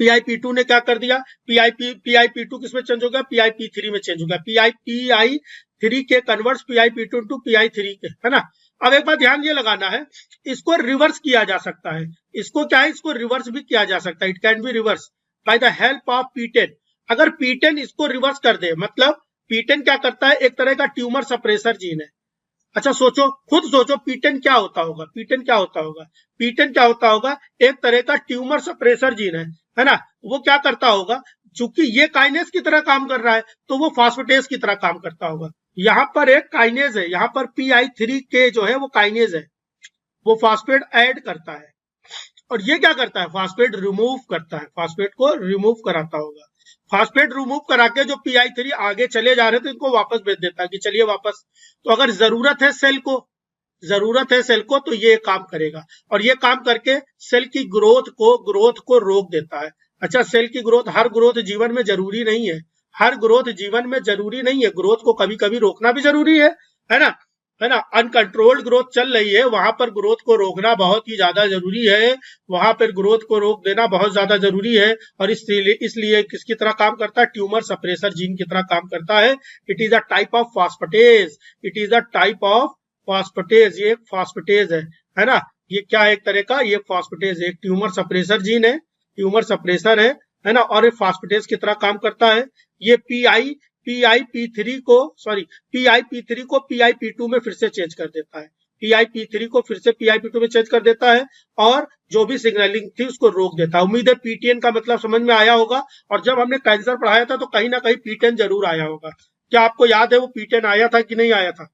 PIP2 ने क्या कर दिया, PIP2 किसमें चेंज हो गया, PIP3 में चेंज हो गया। PI3 के कन्वर्ट्स PIP2 टू PI3 के, है ना। अब एक बात ध्यान ये लगाना है, इसको रिवर्स किया जा सकता है। इसको क्या है, इसको रिवर्स भी किया जा सकता है। It can be reverse by the help of P10। अगर P10 इसको रिवर्स कर दे, मतलब P10 क्या करता है, एक तरह का ट्यूमर सप्रेसर जीन है। अच्छा सोचो, खुद सोचो P10 क्या होता होगा, P10 क्या होता होगा, P10 क्या होता होगा, एक तरह का ट्यूमर सप्रेसर जीन है ना। वो क्या करता होगा, चूंकि ये काइनेज की तरह काम कर रहा है तो वो फास्फेटेज की तरह काम करता होगा। यहाँ पर एक काइनेज है, यहाँ पर PI3 के जो है वो काइनेज है, वो फास्फेट ऐड करता है और ये क्या करता है, फास्फेट रिमूव करता है, फास्फेट को रिमूव कराता होगा। फास्फेट रिमूव करा के जो PI3 आगे चले जा रहे थे इनको वापस भेज देता है कि चलिए वापस। तो अगर जरूरत है सेल को तो ये काम करेगा और ये काम करके सेल की ग्रोथ को रोक देता है। अच्छा, सेल की ग्रोथ, हर ग्रोथ जीवन में जरूरी नहीं है, ग्रोथ को कभी कभी रोकना भी जरूरी है ना। अनकंट्रोल्ड ग्रोथ चल रही है, वहां पर ग्रोथ को रोकना बहुत ही ज्यादा जरूरी है, वहां पर ग्रोथ को रोक देना बहुत ज्यादा जरूरी है। और इसलिए किसकी तरह काम करता है, ट्यूमर सप्रेसर जीन की तरह काम करता है। It is a type of phosphatase, ये एक फास्फेटेज है ना। ये क्या है, एक तरह का ये फास्फेटेज, एक ट्यूमर सप्रेसर जीन है, ट्यूमर सप्रेसर है ना, और ये फास्फेटेज की तरह काम करता है। ये PIP3 को PIP2 में फिर से चेंज कर देता है, PIP3 को फिर से PIP2 में चेंज कर देता है और जो भी सिग्नलिंग थी उसको रोक देता है। उम्मीद है P10 का मतलब समझ में आया होगा। और जब हमने कैंसर पढ़ाया था तो कहीं ना कहीं P10 जरूर आया होगा। क्या आपको याद है वो P10 आया था कि नहीं आया था?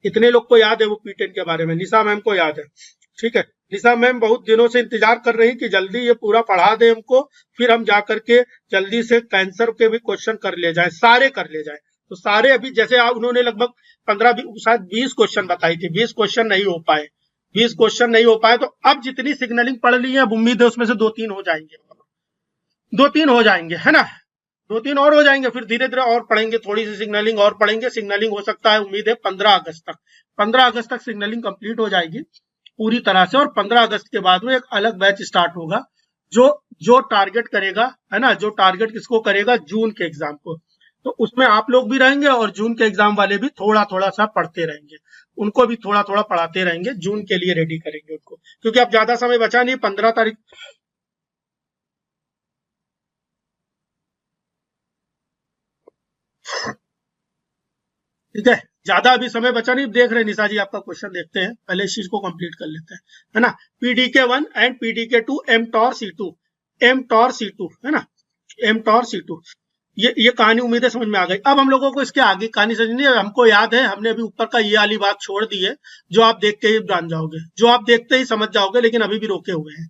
कितने लोग को याद है वो P10 के बारे में? निशा मैम को याद है, ठीक है। निशा मैम बहुत दिनों से इंतजार कर रही कि जल्दी ये पूरा पढ़ा दे हमको, फिर हम जा करके जल्दी से कैंसर के भी क्वेश्चन कर ले जाए, सारे कर ले जाए। तो सारे अभी जैसे उन्होंने लगभग 15 शायद 20 क्वेश्चन बताई थी, 20 क्वेश्चन नहीं हो पाए, 20 क्वेश्चन नहीं हो पाए। तो अब जितनी सिग्नलिंग पढ़ ली है, अब उम्मीद है उसमें से 2-3 हो जाएंगे, 2-3 हो जाएंगे, है ना, 2-3 और हो जाएंगे। फिर धीरे धीरे और पढ़ेंगे, थोड़ी सी सिग्नलिंग और पढ़ेंगे। सिग्नलिंग हो सकता है, उम्मीद है 15 अगस्त तक सिग्नलिंग कंप्लीट हो जाएगी पूरी तरह से। और 15 अगस्त के बाद में एक अलग बैच स्टार्ट होगा जो टारगेट करेगा, है ना, जो टारगेट किसको करेगा, जून के एग्जाम को। तो उसमें आप लोग भी रहेंगे और जून के एग्जाम वाले भी थोड़ा थोड़ा सा पढ़ते रहेंगे, उनको भी थोड़ा थोड़ा पढ़ाते रहेंगे, जून के लिए रेडी करेंगे उनको, क्योंकि अब ज्यादा समय बचा नहीं, 15 तारीख। ठीक है, ज्यादा अभी समय बचा नहीं। देख रहे हैं निशा जी, आपका क्वेश्चन देखते हैं, पहले इस चीज को कंप्लीट कर लेते हैं, है ना। PDK1 and PDK2 mTOR C2 है ना, mTOR C2। ये कहानी उम्मीद है समझ में आ गई। अब हम लोगों को इसके आगे कहानी समझनी है। हमको याद है हमने अभी ऊपर का ये वाली बात छोड़ दी है, जो आप देखते ही जान जाओगे, जो आप देखते ही समझ जाओगे, लेकिन अभी भी रोके हुए हैं,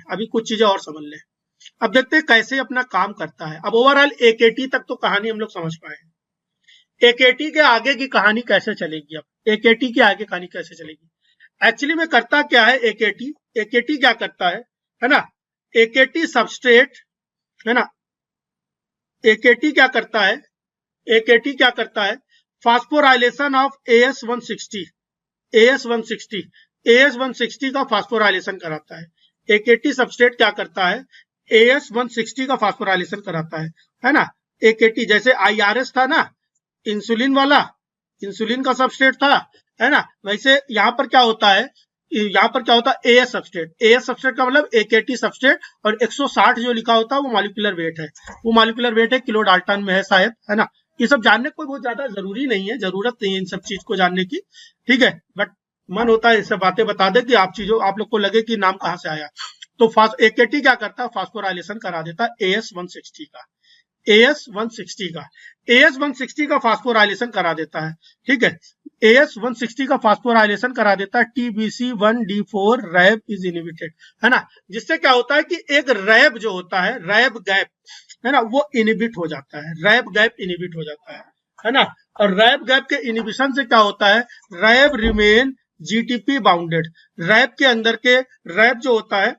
अभी कुछ चीजें और समझ लें। अब देखते हैं कैसे अपना काम करता है। अब ओवरऑल AKT तक तो कहानी हम लोग समझ पाए। AKT के आगे की कहानी कैसे चलेगी, अब AKT की आगे कहानी कैसे चलेगी। एक्चुअली में करता क्या है AKT क्या करता है ना, AKT सबस्ट्रेट, है ना, AKT क्या करता है, फास्फोराइलेशन ऑफ AS160 का फास्फोराइलेशन कराता है। AKT सबस्ट्रेट क्या करता है, AS160 का फास्फोराइलेशन कराता है ना। AKT जैसे IRS था ना, इंसुलिन वाला, इंसुलिन का सबस्ट्रेट था, है ना, वैसे यहाँ पर क्या होता है, AS सबस्ट्रेट का मतलब AKT सबस्ट्रेट, और 160 जो लिखा होता है वो मॉलिक्यूलर वेट है, किलो डाल्टन में है शायद, है ना। ये सब जानने को बहुत ज्यादा जरूरी नहीं है, जरूरत नहीं है इन सब चीज को जानने की, ठीक है, बट मन होता है ये सब बातें बता दे कि आप लोग को लगे कि नाम कहाँ से आया। तो AKT क्या करता है, फास्फोराइलेशन करा देता है AS160 का फास्फोराइलेशन करा देता है, ठीक है। AS160 का फास्फोराइलेशन करा देता है, TBC1D4 रैब इज इनहिबिटेड, है ना। जिससे क्या होता है कि एक रैब जो होता है, रैब गैप, है ना, वो इनहिबिट हो जाता है, है ना। और रैब गैप के इनहिबिशन से क्या होता है, रैब रिमेन GTP बाउंडेड। रैब के अंदर के रैब जो होता है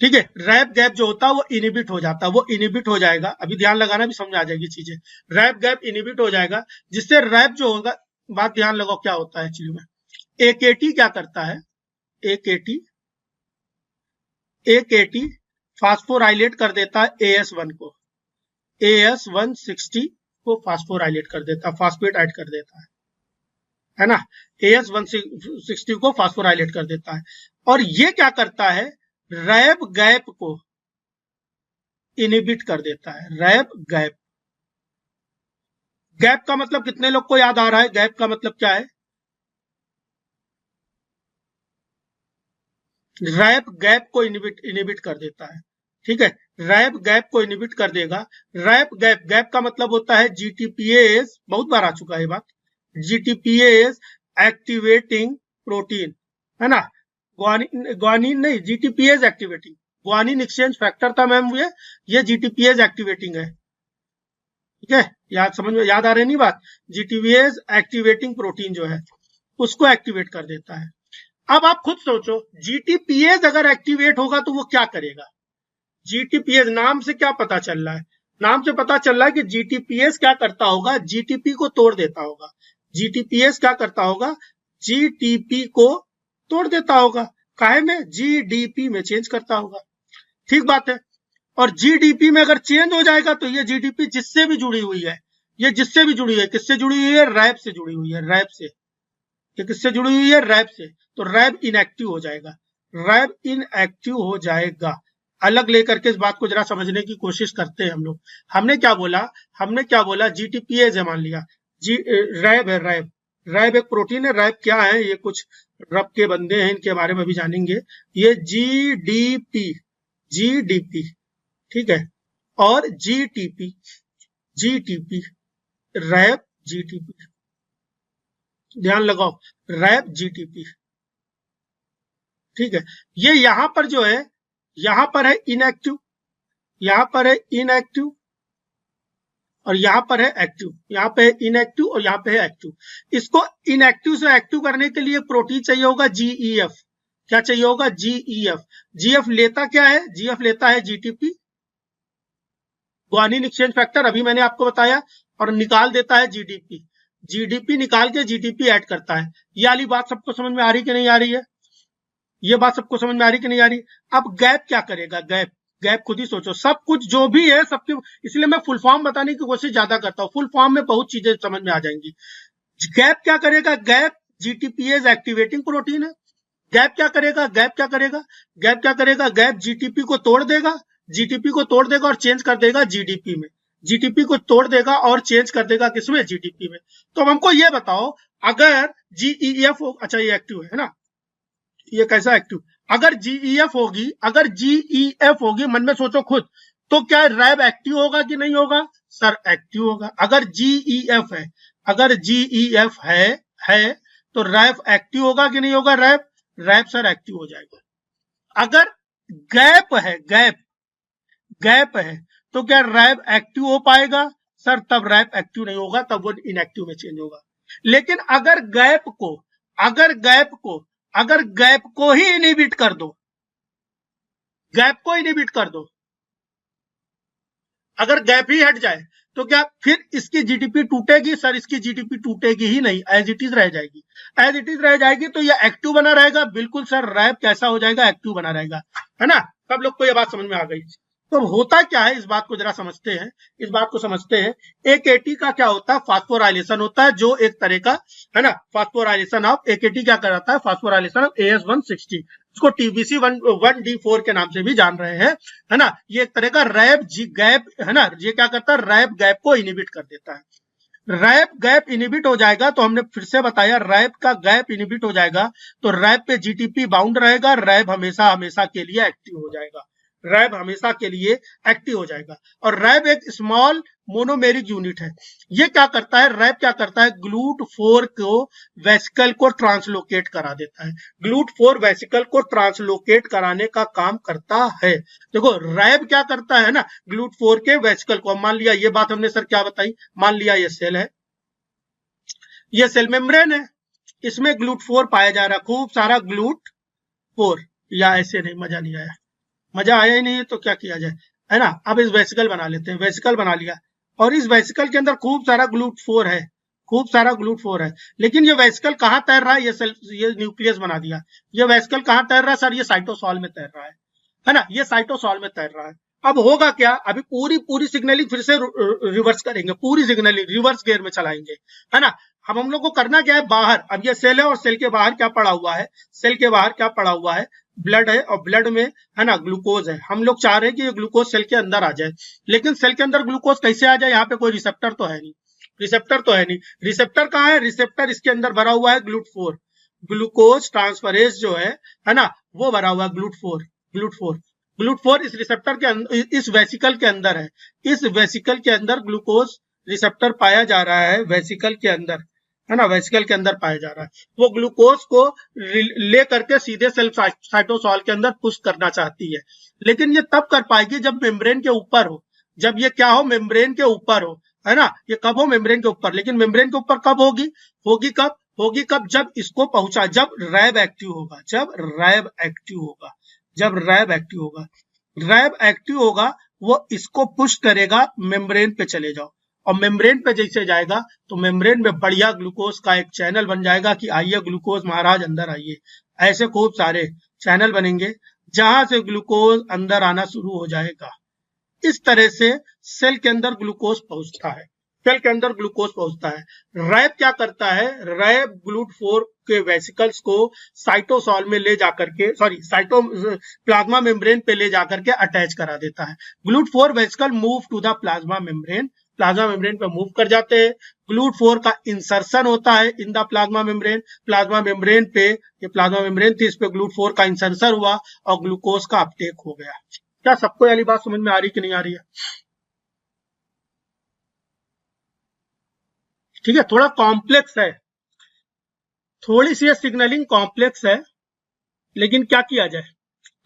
ठीक है। रैप गैप जो होता है वो इनिबिट हो जाता है, वो इनिबिट हो जाएगा, अभी ध्यान लगाना भी समझ आ जाएगी चीजें। रैप गैप इनिबिट हो जाएगा, जिससे रैप जो होगा, बात ध्यान लगाओ क्या होता है एक्चुअली में। एकेटी क्या करता है, एकेटी एकेटी फास्फोराइलेट कर देता है AS1 को, AS160 को फास्फोराइलेट कर देता है, फास्फेट ऐड कर देता है ना, AS160 को फास्फोराइलेट कर देता है। और ये क्या करता है, रैप गैप को इनिबिट कर देता है, रैप गैप। गैप का मतलब कितने लोग को याद आ रहा है, गैप का मतलब क्या है, रैप गैप को इनिबिट कर देता है, ठीक है। रैप गैप को इनिबिट कर देगा। रैप गैप, गैप का मतलब होता है GTPase, बहुत बार आ चुका है ये बात, GTPase एक्टिवेटिंग प्रोटीन, है ना। ग्वानिन नहीं, GTPase activating, guanine exchange factor था मैम ये GTPase एक्टिवेटिंग है, ठीक है। याद समझ में याद आ रही नहीं बात, GTPase एक्टिवेटिंग प्रोटीन जो है उसको एक्टिवेट कर देता है। अब आप खुद सोचो, GTPase अगर एक्टिवेट होगा तो वो क्या करेगा। GTPase नाम से क्या पता चल रहा है, नाम से पता चल रहा है कि GTPase क्या करता होगा, GTP को तोड़ देता होगा। GTPase क्या करता होगा, GTP को तोड़ देता होगा, काहे में, GDP में चेंज करता होगा, ठीक बात है। और GDP में अगर चेंज हो जाएगा तो ये GDP जिससे भी जुड़ी हुई है, ये जिससे भी जुड़ी है, किससे जुड़ी हुई है, रैप से जुड़ी हुई है, रैप से, ये किससे जुड़ी हुई है, रैप से, तो रैप इनएक्टिव हो जाएगा, रैप इनएक्टिव हो जाएगा। अलग लेकर के इस बात को जरा समझने की कोशिश करते हैं हम लोग। हमने क्या बोला, GTPase है मान लिया, रैप है, रैप एक प्रोटीन है। रैप क्या है, ये कुछ रब के बंदे हैं, इनके बारे में भी जानेंगे। ये GDP, ठीक है, और GTP, रैप GTP, ध्यान लगाओ, रैप GTP, ठीक है। ये यहां पर जो है, यहां पर है इनएक्टिव, यहां पर है इनएक्टिव, और यहां पर है एक्टिव, यहां पे है इनएक्टिव और यहां पे है एक्टिव। इसको इनएक्टिव से एक्टिव करने के लिए प्रोटीन चाहिए होगा GEF, क्या चाहिए होगा, GEF। GF लेता क्या है, GF लेता है GTP, ग्वानिन एक्सचेंज फैक्टर, अभी मैंने आपको बताया, और निकाल देता है GDP, GDP निकाल के GTP ऐड करता है। ये वाली बात सबको समझ में आ रही कि नहीं आ रही है, ये बात सबको समझ में आ रही कि नहीं आ रही। अब गैप क्या करेगा, गैप खुद ही सोचो, सब कुछ जो भी है सबके, इसलिए मैं फुल फॉर्म बताने की कोशिश ज्यादा करता हूँ, फुल फॉर्म में बहुत चीजें समझ में आ जाएंगी। गैप क्या करेगा, गैप GTPase एक्टिवेटिंग प्रोटीन है। गैप क्या करेगा, गैप GTP को तोड़ देगा, और चेंज कर देगा GDP में, GTP को तोड़ देगा और चेंज कर देगा किसमें, GDP में। तो अब हमको ये बताओ, अगर GEF हो, अच्छा ये एक्टिव है ना, ये कैसा एक्टिव, अगर GEF होगी, मन में सोचो खुद, तो क्या रैप एक्टिव होगा कि नहीं होगा, सर एक्टिव होगा। अगर GEF है तो रैप एक्टिव होगा कि नहीं होगा, रैप सर एक्टिव हो जाएगा। अगर गैप है तो क्या रैप एक्टिव हो पाएगा, सर तब रैप एक्टिव नहीं होगा, तब वो इनएक्टिव में चेंज होगा। लेकिन अगर गैप को ही इनिबिट कर दो, अगर गैप ही हट जाए तो क्या फिर इसकी GDP टूटेगी, सर इसकी GDP टूटेगी ही नहीं, एज इट इज रह जाएगी, तो ये एक्टिव बना रहेगा, बिल्कुल सर, रैप कैसा हो जाएगा, एक्टिव बना रहेगा, है ना। सब लोग को ये बात समझ में आ गई। तो होता क्या है, इस बात को जरा समझते हैं, AKT का क्या होता है, फास्फोराइलेशन होता है, जो एक तरह का, है ना, फास्फोराइलेशन ऑफ AKT क्या कराता है, फास्फोराइलेशन ऑफ AS160, इसको TBC 1D4 के नाम से भी जान रहे हैं, है ना। ये एक तरह का रैप गैप, है ना, ये क्या करता है, रैप गैप को इनिबिट कर देता है। रैप गैप इनिबिट हो जाएगा तो हमने फिर से बताया, रैप का गैप इनिबिट हो जाएगा तो रैप पे GTP बाउंड रहेगा, रैप हमेशा के लिए एक्टिव हो जाएगा, और रैप एक स्मॉल मोनोमेरिक यूनिट है। ये क्या करता है, रैप क्या करता है, GLUT4 को वेसिकल को ट्रांसलोकेट करा देता है, GLUT4 वेसिकल को ट्रांसलोकेट कराने का काम करता है। देखो रैप क्या करता है ना, GLUT4 के वेसिकल को, मान लिया ये बात हमने सर क्या बताई, मान लिया ये सेल है, ये सेल मेम्ब्रेन है, इसमें GLUT4 पाया जा रहा है, खूब सारा GLUT4, या ऐसे नहीं, मजा नहीं आया, मजा आया ही नहीं तो क्या किया जाए, है ना। अब इस वेसिकल बना लेते हैं, वेसिकल बना लिया और इस वेसिकल के अंदर खूब सारा GLUT4 है, खूब सारा GLUT4 है। लेकिन ये वेसिकल कहाँ तैर रहा है, ये न्यूक्लियस बना दिया। ये वेसिकल कहाँ तैर रहा है सर, ये साइटोसॉल में तैर रहा है ना, ये साइटोसॉल में तैर रहा है। अब होगा क्या, अभी पूरी पूरी सिग्नलिंग फिर से रिवर्स करेंगे, पूरी सिग्नलिंग रिवर्स गियर में चलाएंगे, है ना। अब हम लोग को करना क्या है, बाहर, अब ये सेल है और सेल के बाहर क्या पड़ा हुआ है, सेल के बाहर क्या पड़ा हुआ है, ब्लड है, और ब्लड में, है ना, ग्लूकोज है। हम लोग चाह रहे हैं कि ये ग्लूकोज सेल के अंदर आ जाए, लेकिन सेल के अंदर ग्लूकोज कैसे आ जाए, यहाँ पे कोई रिसेप्टर तो है नहीं, रिसेप्टर तो है नहीं। रिसेप्टर कहाँ है, रिसेप्टर इसके अंदर भरा हुआ है GLUT4, ग्लूकोज ट्रांसफरेज जो है ना, वो भरा हुआ है GLUT4, GLUT4, GLUT4 इस रिसेप्टर के अंदर, इस वेसिकल के अंदर है, इस वेसिकल के अंदर ग्लूकोज रिसेप्टर पाया जा रहा है, वेसिकल के अंदर, है ना, वेसिकल के अंदर पाया जा रहा है। वो ग्लूकोज को ले करके सीधे सेल साइटोसॉल के अंदर पुश करना चाहती है, लेकिन ये तब कर पाएगी जब मेम्ब्रेन के ऊपर हो, जब ये क्या हो, मेम्ब्रेन के ऊपर हो, है ना। ये कब हो, मेम्ब्रेन के ऊपर। लेकिन मेम्ब्रेन के ऊपर कब होगी, होगी कब, होगी कब, जब इसको पहुंचा, जब रैब एक्टिव होगा, जब रैब एक्टिव होगा, जब रैब एक्टिव होगा, रैब एक्टिव होगा, वो इसको पुश करेगा, मेम्ब्रेन पे चले जाओ, और मेम्ब्रेन पे जैसे जाएगा तो मेम्ब्रेन में बढ़िया ग्लूकोज का एक चैनल बन जाएगा कि आइए ग्लूकोज महाराज अंदर आइए। ऐसे खूब सारे चैनल बनेंगे जहां से ग्लूकोज अंदर आना शुरू हो जाएगा। इस तरह से सेल के अंदर ग्लूकोज पहुंचता है, सेल के अंदर ग्लूकोज पहुंचता है। रैब क्या करता है, रैब GLUT4 के वेसिकल्स को साइटोसॉल में ले जाकर के, प्लाज्मा मेम्ब्रेन पे ले जाकर के अटैच करा देता है। GLUT4 vesicle move to the plasma membrane, plasma membrane पे मूव कर जाते हैं। GLUT4 का इंसर्शन होता है in the plasma membrane, plasma membrane पे, ये प्लाज्मा मेम्ब्रेन थी, इस पे GLUT4 का इंसर्शन हुआ और ग्लूकोज का अपटेक हो गया। क्या सबको वाली बात समझ में आ रही कि नहीं आ रही है? ठीक है, थोड़ा कॉम्प्लेक्स है, थोड़ी सी सिग्नलिंग कॉम्प्लेक्स है, लेकिन क्या किया जाए,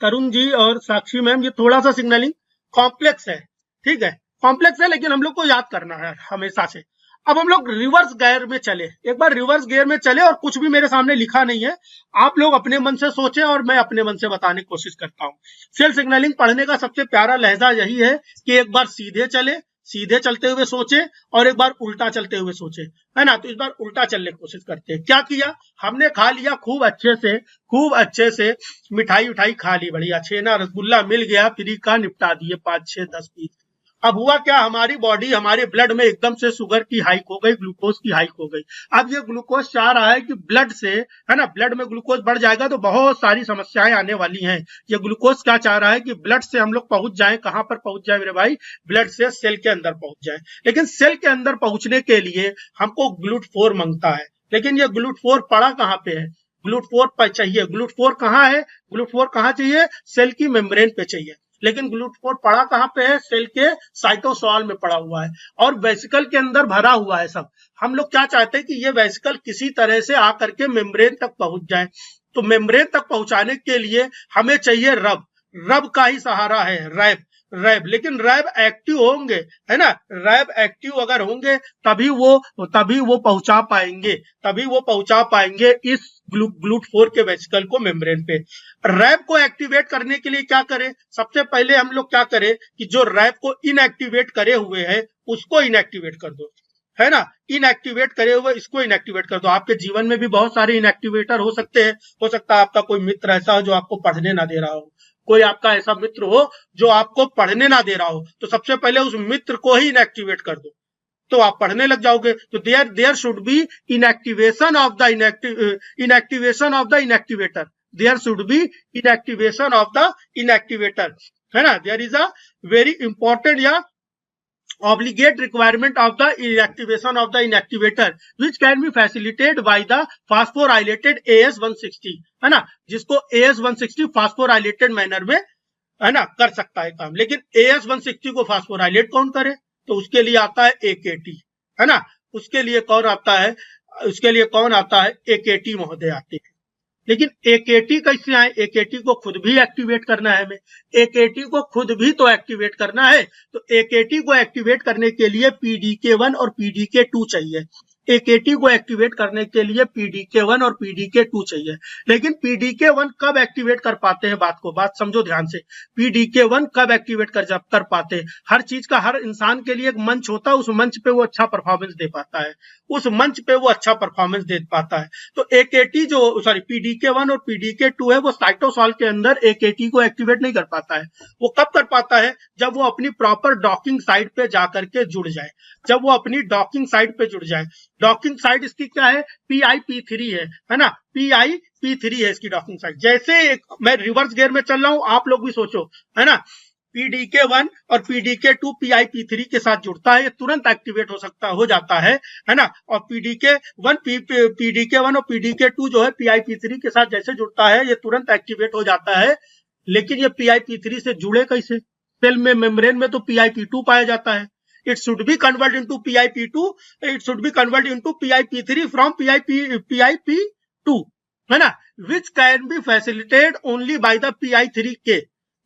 तरुण जी और साक्षी मैम, ये थोड़ा सा सिग्नलिंग कॉम्प्लेक्स है, ठीक है, कॉम्प्लेक्स है, लेकिन हम लोग को याद करना है हमेशा से। अब हम लोग रिवर्स गियर में चले, एक बार रिवर्स गियर में चले, और कुछ भी मेरे सामने लिखा नहीं है, आप लोग अपने मन से सोचें और मैं अपने मन से बताने की कोशिश करता हूँ। सेल सिग्नलिंग पढ़ने का सबसे प्यारा लहजा यही है कि एक बार सीधे चले, सीधे चलते हुए सोचे, और एक बार उल्टा चलते हुए सोचे, है ना। तो इस बार उल्टा चलने की कोशिश करते हैं। क्या किया हमने, खा लिया खूब अच्छे से, खूब अच्छे से मिठाई उठाई खा ली, बढ़िया छेना रसगुल्ला मिल गया, फ्री का, निपटा दिए 5 6 10 पीस। अब हुआ क्या, हमारी बॉडी, हमारे ब्लड में एकदम से शुगर की हाइक हो गई, ग्लूकोज की हाइक हो गई। अब ये ग्लूकोज चाह रहा है कि ब्लड से, है ना, ब्लड में ग्लूकोज बढ़ जाएगा तो बहुत सारी समस्याएं आने वाली हैं। ये ग्लूकोज क्या चाह रहा है कि ब्लड से हम लोग पहुंच जाएं, कहां पर पहुंच जाए मेरे भाई, ब्लड से सेल के अंदर पहुंच जाए। लेकिन सेल के अंदर पहुंचने के लिए हमको GLUT4 मांगता है, लेकिन ये GLUT4 पड़ा कहां पे है, GLUT4 पर चाहिए, GLUT4 कहां है, GLUT4 कहां चाहिए, सेल की मेम्ब्रेन पे चाहिए, लेकिन GLUT4 पड़ा कहां पे है, सेल के साइटोसॉल में पड़ा हुआ है, और वेसिकल के अंदर भरा हुआ है सब। हम लोग क्या चाहते हैं कि ये वेसिकल किसी तरह से आकर के मेम्ब्रेन तक पहुंच जाए। तो मेम्ब्रेन तक पहुंचाने के लिए हमें चाहिए रब, रब का ही सहारा है, रैब, रैब। लेकिन रैब एक्टिव होंगे, है ना, रैब एक्टिव अगर होंगे तभी वो पहुंचा पाएंगे, तभी वो पहुंचा पाएंगे इस GLUT4 के वेसिकल को मेम्ब्रेन पे। रैब को एक्टिवेट करने के लिए क्या करें, सबसे पहले हम लोग क्या करें कि जो रैब को इनएक्टिवेट करे हुए है उसको इनएक्टिवेट कर दो, है ना, इनएक्टिवेट करे हुए इसको इनएक्टिवेट कर दो। आपके जीवन में भी बहुत सारे इनएक्टिवेटर हो सकते हैं, हो सकता है आपका कोई मित्र ऐसा हो जो आपको पढ़ने ना दे रहा हो, कोई आपका ऐसा मित्र हो जो आपको पढ़ने ना दे रहा हो, तो सबसे पहले उस मित्र को ही इनएक्टिवेट कर दो, तो आप पढ़ने लग जाओगे। तो there should be inactivation of the inactivator, there should be inactivation of the inactivator, है ना। There is a very important या obligate requirement of the inactivation of the inactivator which can be facilitated by the phosphorylated AS160, है ना, जिसको AS160 phosphorylated manner में, है ना, कर सकता है काम। लेकिन AS160 को फास्फोराइलेट कौन करे, तो उसके लिए आता है AKT, है ना, उसके लिए कौन आता है, उसके लिए कौन आता है, AKT महोदय आते हैं। लेकिन AKT कैसे आए, AKT को खुद भी एक्टिवेट करना है हमें, AKT को खुद भी तो एक्टिवेट करना है। तो AKT को एक्टिवेट करने के लिए PDK1 और PDK2 चाहिए। AKT को एक्टिवेट करने के लिए PDK1 और PDK2 चाहिए। लेकिन PDK1 कब एक्टिवेट कर पाते हैं, बात समझो ध्यान से। PDK1 कब एक्टिवेट कर पाते हैं? हर चीज का, हर इंसान के लिए एक मंच होता है, उस मंच पे वो अच्छा परफॉर्मेंस दे पाता है, उस मंच पे वो अच्छा परफॉर्मेंस दे पाता है। तो AKT जो PDK1 और PDK2 है, वो साइटोसॉल के अंदर AKT को एक्टिवेट नहीं कर पाता है। वो कब कर पाता है? जब वो अपनी प्रॉपर डॉकिंग साइट पे जाकर के जुड़ जाए, जब वो अपनी डॉकिंग साइट पे जुड़ जाए। डॉकिंग साइट इसकी क्या है? PIP3 है ना, PIP3 है इसकी डॉकिंग साइट। जैसे मैं रिवर्स गियर में चल रहा हूं, आप लोग भी सोचो, है ना, PDK1 और PDK2 PIP3 के साथ जुड़ता है, ये तुरंत एक्टिवेट हो जाता है ना। और PDK1 और PDK2 जो है PIP3 के साथ जैसे जुड़ता है, ये तुरंत एक्टिवेट हो जाता है। लेकिन ये PIP3 से जुड़े कैसे? सेल में, मेम्ब्रेन में तो PIP2 पाया जाता है। It should be converted into PIP2, it should be converted into PIP3 from PIP2, है ना, which can be facilitated only by the PI3K।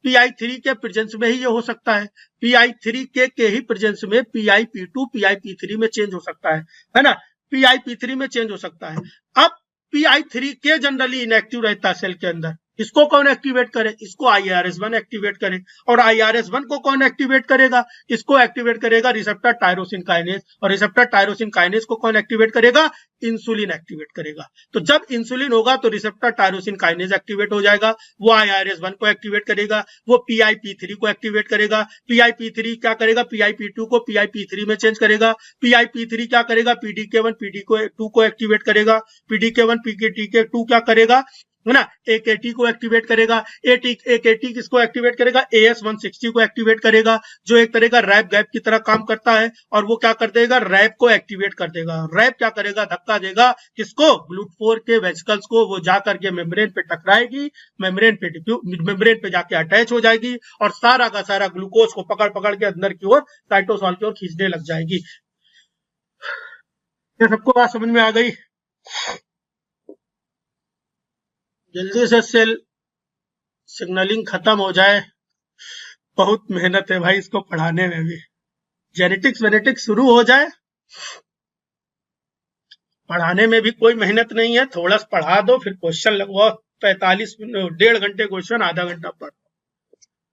PI3 के प्रेजेंस में ही ये हो सकता है। PI3K के ही प्रेजेंस में PIP2 PIP3 में चेंज हो सकता है ना, PIP3 में चेंज हो सकता है। अब PI3K जनरली इनएक्टिव रहता है सेल के अंदर, इसको कौन एक्टिवेट करे? इसको IRS1 एक्टिवेट करे। और IRS1 को कौन एक्टिवेट करेगा? इसको एक्टिवेट करेगा रिसेप्टर टायरोसिन काइनेज। और रिसेप्टर टायरोसिन काइनेज को कौन एक्टिवेट करेगा? इंसुलिन एक्टिवेट करेगा। तो जब इंसुलिन होगा तो रिसेप्टर टायरोसिन काइनेज एक्टिवेट हो जाएगा, वो IRS1 को एक्टिवेट करेगा, वो PIP3 को एक्टिवेट करेगा। PIP3 क्या करेगा? PIP2 को PIP3 में चेंज करेगा। PIP3 क्या करेगा? PDK1 PDK2 को एक्टिवेट करेगा। PDK1 PDK2 क्या करेगा, है ना, AKT को एक्टिवेट करेगा। AKT किसको एक्टिवेट करेगा? AS160 को एक्टिवेट करेगा, जो एक तरह का रैप गैप की तरह काम करता है। और वो क्या कर देगा? रैप को एक्टिवेट कर देगा। रैप क्या करेगा? धक्का देगा किसको? GLUT4 के वेसिकल्स को। वो जाकर के मेम्ब्रेन पे टकराएगी, मेम्ब्रेन पे जाके अटैच हो जाएगी और सारा का सारा ग्लूकोज को पकड़ पकड़ के अंदर की ओर, साइटोसॉल की ओर खींचने लग जाएगी। ये सबको बात समझ में आ गई? जल्दी से सेल सिग्नलिंग खत्म हो जाए। बहुत मेहनत है भाई इसको पढ़ाने में भी। जेनेटिक्स शुरू हो जाए, पढ़ाने में भी कोई मेहनत नहीं है। थोड़ा सा पढ़ा दो, फिर क्वेश्चन लगवाओ। 45 मिनट, 1.5 घंटे क्वेश्चन, आधा घंटा पढ़।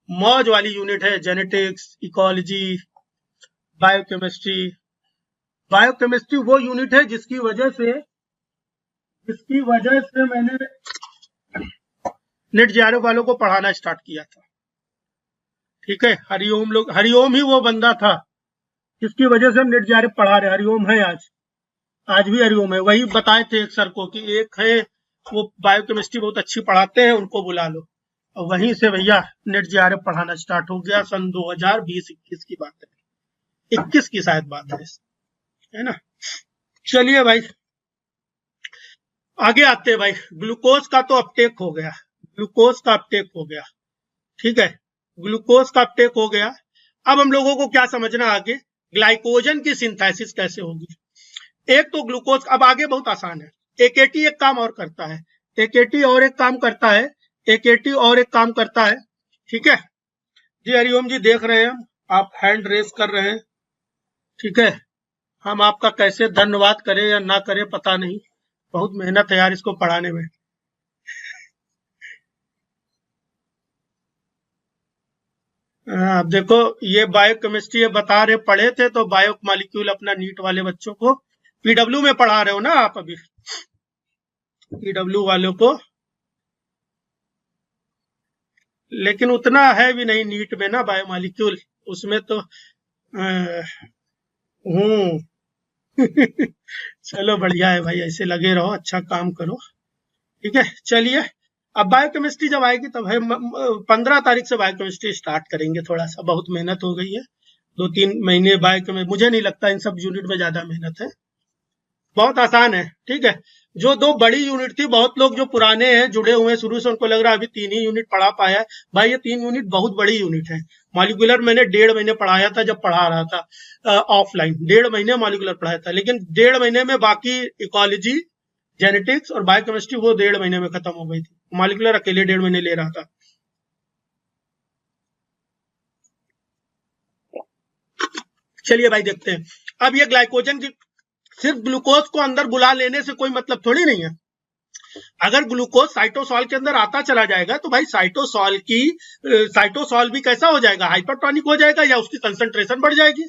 मौज वाली यूनिट है जेनेटिक्स, इकोलॉजी, बायोकेमिस्ट्री। बायोकेमिस्ट्री वो यूनिट है जिसकी वजह से मैंने नेट JRF वालों को पढ़ाना स्टार्ट किया था। ठीक है, हरिओम ही वो बंदा था जिसकी वजह से हम नेट JRF पढ़ा रहे। हरिओम है आज भी हरिओम है। वही बताए थे एक सर को कि एक है वो बायोकेमिस्ट्री बहुत अच्छी पढ़ाते हैं, उनको बुला लो। और वहीं से भैया नेट JRF पढ़ाना स्टार्ट हो गया। सन 2020-21 की बात है, 21 की शायद बात है ना। चलिए भाई आगे आते हैं भाई। ग्लूकोज का तो अपटेक हो गया, ठीक है, ग्लूकोज का अपटेक हो गया। अब हम लोगों को क्या समझना आगे, ग्लाइकोजन की सिंथेसिस कैसे होगी। एक तो ग्लूकोज, अब आगे बहुत आसान है। AKT एक काम और करता है, AKT और एक काम करता है, ठीक है जी। हरिओम जी देख रहे हैं, आप हैंड रेस कर रहे हैं, ठीक है। हम आपका कैसे धन्यवाद करें या ना करें पता नहीं, बहुत मेहनत है यार इसको पढ़ाने में। अब देखो ये बायोकेमिस्ट्री ये बता रहे, पढ़े थे तो बायो मॉलिक्यूल अपना नीट वाले बच्चों को, PW में पढ़ा रहे हो ना आप अभी, PW वालों को। लेकिन उतना है भी नहीं नीट में ना बायो मॉलिक्यूल, उसमें तो चलो बढ़िया है भाई, ऐसे लगे रहो, अच्छा काम करो, ठीक है। चलिए अब बायोकेमिस्ट्री जब आएगी तब है 15 तारीख से बायोकेमिस्ट्री स्टार्ट करेंगे। थोड़ा सा बहुत मेहनत हो गई है, 2-3 महीने बायोकेमिस्ट्री, मुझे नहीं लगता इन सब यूनिट में ज्यादा मेहनत है, बहुत आसान है, ठीक है। जो 2 बड़ी यूनिट थी, बहुत लोग जो पुराने हैं जुड़े हुए हैं शुरू से, उनको लग रहा है अभी 3 ही यूनिट पढ़ा पाया है। भाई ये 3 यूनिट बहुत बड़ी यूनिट है। मॉलिक्यूलर मैंने 1.5 महीने पढ़ाया था जब पढ़ा रहा था ऑफलाइन, 1.5 महीने मॉलिक्यूलर पढ़ाया था। लेकिन 1.5 महीने में बाकी इकोलॉजी, जेनेटिक्स और बायोकेमिस्ट्री वो 1.5 महीने में खत्म हो गई थी। मॉलिक्यूलर अकेले 1.5 महीने ले रहा था। चलिए भाई देखते हैं अब ये ग्लाइकोजन की सिर्फ ग्लूकोज को अंदर बुला लेने से कोई मतलब थोड़ी नहीं है। अगर ग्लूकोज साइटोसॉल के अंदर आता चला जाएगा तो भाई साइटोसॉल भी कैसा हो जाएगा, हाइपरटोनिक हो जाएगा, या उसकी कंसंट्रेशन बढ़ जाएगी।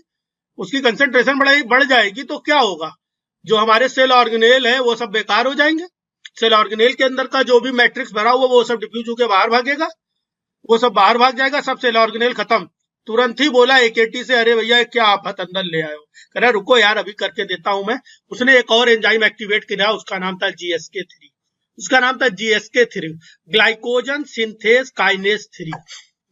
उसकी कंसंट्रेशन बढ़ जाएगी तो क्या होगा, जो हमारे सेल ऑर्गेनेल है वो सब बेकार हो जाएंगे। सेल ऑर्गेनेल के अंदर का जो भी मैट्रिक्स भरा हुआ वो सब डिफ्यूज होकर बाहर भागेगा, वो सब बाहर भाग जाएगा, सब सेल ऑर्गेनेल खत्म। तुरंत ही बोला एकेटी से, अरे भैया क्या आफत अंदर ले आए हो। कह रहा रुको यार अभी करके देता हूं मैं। उसने एक और एंजाइम एक्टिवेट किया, उसका नाम था GSK3। उसका नाम था GSK3, glycogen synthase kinase 3।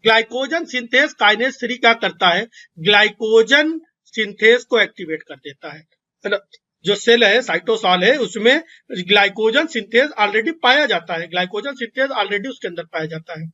Glycogen synthase kinase 3 क्या करता है, ग्लाइकोजन सिंथेस को एक्टिवेट कर देता है। जो सेल है साइटोसॉल है उसमें ग्लाइकोजन सिंथेस ऑलरेडी पाया जाता है, ग्लाइकोजन सिंथेस ऑलरेडी उसके अंदर पाया जाता है,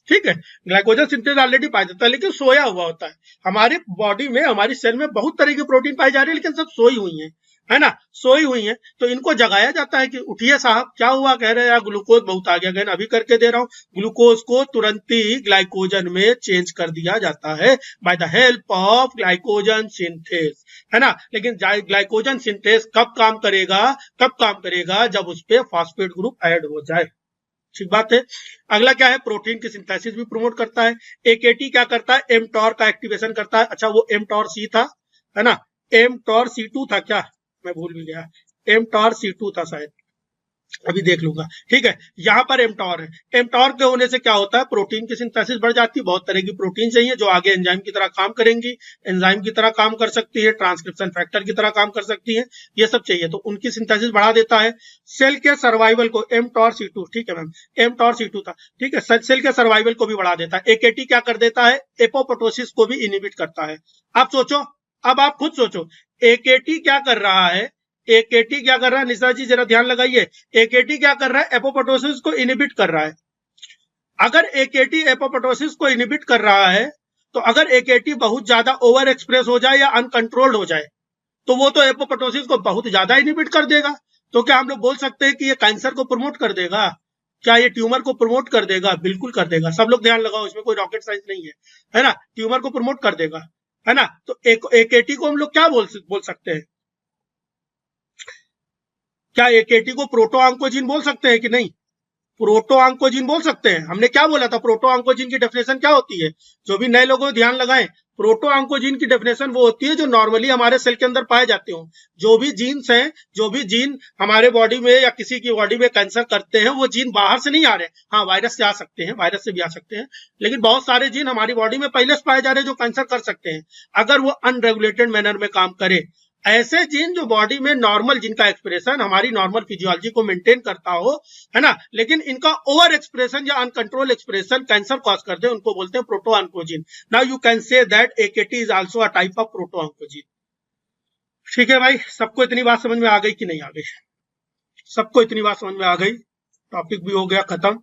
ठीक है। ग्लाइकोजन सिंथेस ऑलरेडी पाया जाता है लेकिन सोया हुआ होता है। हमारे बॉडी में, हमारी सेल में बहुत तरह की प्रोटीन पाई जा रही है लेकिन सब सोई हुई है, है ना, सोई हुई है। तो इनको जगाया जाता है कि उठिए साहब क्या हुआ, कह रहे हैं यार ग्लूकोज बहुत आ गया, कहना अभी करके दे रहा हूँ। ग्लूकोज को तुरंत ही ग्लाइकोजन में चेंज कर दिया जाता है by the help of glycogen synthase, है ना। लेकिन ग्लाइकोजन सिंथेस कब काम करेगा, जब उस पर फॉस्फेट ग्रुप ऐड हो जाए, ठीक बात है। अगला क्या है, प्रोटीन की सिंथेसिस भी प्रमोट करता है। एकेटी क्या करता है, mTOR का एक्टिवेशन करता है। अच्छा वो mTOR-C था, है ना, mTOR-C2 था क्या, मैं भूल भी गया, mTOR-C2 था शायद, अभी देख लूंगा, ठीक है। यहाँ पर mTOR है। mTOR के होने से क्या होता है, प्रोटीन की सिंथेसिस बढ़ जाती है। बहुत तरह की प्रोटीन चाहिए जो आगे एंजाइम की तरह काम करेंगी, एंजाइम की तरह काम कर सकती है, ट्रांसक्रिप्शन फैक्टर की तरह काम कर सकती है, ये सब चाहिए तो उनकी सिंथेसिस बढ़ा देता है। सेल के सर्वाइवल को, mTOR-C2, ठीक है मैम, mTOR-C2 था, ठीक है। सेल के सर्वाइवल को भी बढ़ा देता है। एकेटी क्या कर देता है, एपोप्टोसिस को भी इनहिबिट करता है। आप सोचो, अब आप खुद सोचो, एकेटी क्या कर रहा है, एकेटी क्या कर रहा है, निशा जी जरा ध्यान लगाइए, एकेटी क्या कर रहा है, एपोप्टोसिस को इनहिबिट कर रहा है। अगर एकेटी एपोप्टोसिस को इनहिबिट कर रहा है तो अगर एकेटी बहुत ज्यादा ओवर एक्सप्रेस हो जाए या अनकंट्रोल्ड हो जाए तो वो तो एपोप्टोसिस को बहुत ज्यादा इनहिबिट कर देगा। तो क्या हम लोग बोल सकते हैं कि ये कैंसर को प्रमोट कर देगा, क्या ये ट्यूमर को प्रमोट कर देगा, बिल्कुल कर देगा। सब लोग ध्यान लगाओ, इसमें कोई रॉकेट साइंस नहीं है ना, ट्यूमर को प्रमोट कर देगा, है ना। तो एकेटी को हम लोग क्या बोल सकते हैं, क्या एकेटी को प्रोटोऑन्कोजीन बोल सकते हैं कि नहीं, प्रोटोऑन्कोजीन बोल सकते हैं। हमने क्या बोला था, प्रोटोऑन्कोजीन की डेफिनेशन क्या होती है, जो भी नए लोगों ध्यान लगाएं, प्रोटोऑन्कोजीन की डेफिनेशन वो होती है जो नॉर्मली हमारे सेल के अंदर पाए जाते हो। जो भी जीन्स हैं, जो भी जीन हमारे बॉडी में या किसी की बॉडी में कैंसर करते हैं, वो जीन बाहर से नहीं आ रहे, हाँ वायरस से आ सकते हैं, वायरस से भी आ सकते हैं, लेकिन बहुत सारे जीन हमारी बॉडी में पहले से पाए जा रहे हैं जो कैंसर कर सकते हैं अगर वो अनरेगुलेटेड मैनर में काम करे। ऐसे जीन जो बॉडी में नॉर्मल, जिनका एक्सप्रेशन हमारी नॉर्मल फिजियोलॉजी को मेंटेन करता हो, है ना, लेकिन इनका ओवर एक्सप्रेशन या अनकंट्रोल एक्सप्रेशन कैंसर कॉज कर दे, उनको बोलते हैं protooncogene. Now you can say that AKT is also a type of protooncogene. ठीक है भाई, सबको इतनी बात समझ में आ गई कि नहीं आ गई, सबको इतनी बात समझ में आ गई, टॉपिक भी हो गया खत्म।